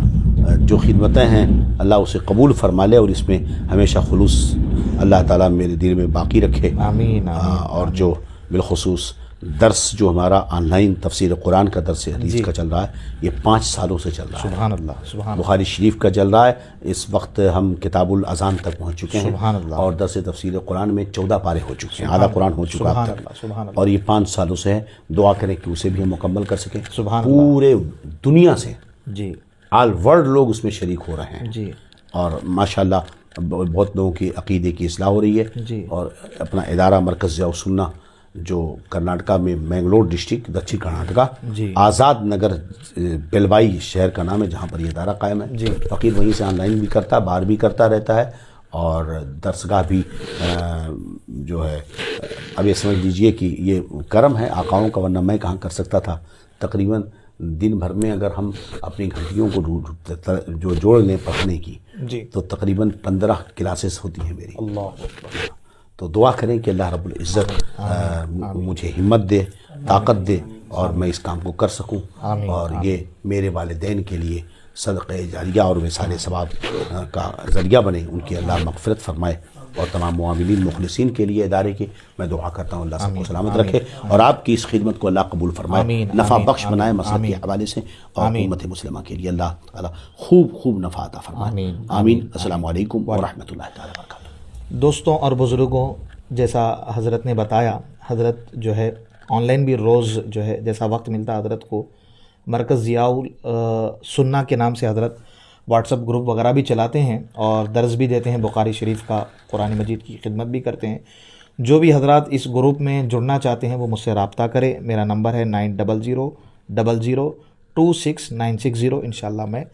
جو خدمتیں ہیں اللہ اسے قبول فرما لے اور اس میں ہمیشہ خلوص اللہ تعالیٰ میرے دل میں باقی رکھے. آمین. اور جو بالخصوص درس جو ہمارا آن لائن تفسیر قرآن کا درس حدیث کا چل رہا ہے، یہ 5 سالوں سے چل رہا ہے. سبحان اللہ، سبحان اللہ. بخاری شریف کا چل رہا ہے، اس وقت ہم کتاب الاذان تک پہنچ چکے ہیں. سبحان اللہ. اور درس تفسیر قرآن میں 14 پارے ہو چکے ہیں، آدھا قرآن ہو چکا اب تک. سبحان اللہ. اور یہ 5 سالوں سے ہے. دعا کریں کہ اسے بھی ہم مکمل کر سکیں. سبحان اللہ. پورے دنیا سے جی آل ورلڈ لوگ اس میں شریک ہو رہے ہیں. جی اور ماشاءاللہ بہت لوگوں کی عقیدے کی اصلاح ہو رہی ہے. جی. اور اپنا ادارہ مرکز ضیاء السنہ جو کرناٹکا میں مینگلور ڈسٹرکٹ دکشن کرناٹکا، جی. آزاد نگر بیلبائی شہر کا نام ہے جہاں پر یہ ادارہ قائم ہے. جی. فقیر وہیں سے آن لائن بھی کرتا ہے، باہر بھی کرتا رہتا ہے، اور درسگاہ بھی جو ہے اب یہ سمجھ لیجئے کہ یہ کرم ہے آقاؤں کا، ورنہ میں کہاں کر سکتا تھا. تقریباً دن بھر میں اگر ہم اپنی گھنٹیوں کو جو جوڑ لیں پڑھنے کی، جی. تو تقریباً 15 کلاسز ہوتی ہیں میری. اللہ اکبر. تو دعا کریں کہ اللہ رب العزت مجھے ہمت دے، طاقت دے، اور میں اس کام کو کر سکوں، اور یہ میرے والدین کے لیے صدقہ جاریہ اور وصال ثواب کا ذریعہ بنے. ان کی اللہ مغفرت فرمائے، اور تمام معاملین مخلصین کے لیے ادارے کے میں دعا کرتا ہوں اللہ سب کو سلامت رکھے، اور آپ کی اس خدمت کو اللہ قبول فرمائے، نفع بخش بنائے مسلک کے حوالے سے، اور امت مسلمہ کے لیے اللہ تعالیٰ خوب خوب نفع عطا فرمائے. آمین. السلام علیکم ورحمۃ اللہ تعالیٰ وبرکاتہ. دوستوں اور بزرگوں، جیسا حضرت نے بتایا، حضرت جو ہے آن لائن بھی روز جو ہے جیسا وقت ملتا ہے حضرت کو مرکز ضیاء السنہ کے نام سے حضرت واٹس اپ گروپ وغیرہ بھی چلاتے ہیں، اور درس بھی دیتے ہیں، بخاری شریف کا، قرآن مجید کی خدمت بھی کرتے ہیں. جو بھی حضرات اس گروپ میں جڑنا چاہتے ہیں وہ مجھ سے رابطہ کرے. میرا نمبر ہے 900000269660. انشاءاللہ میں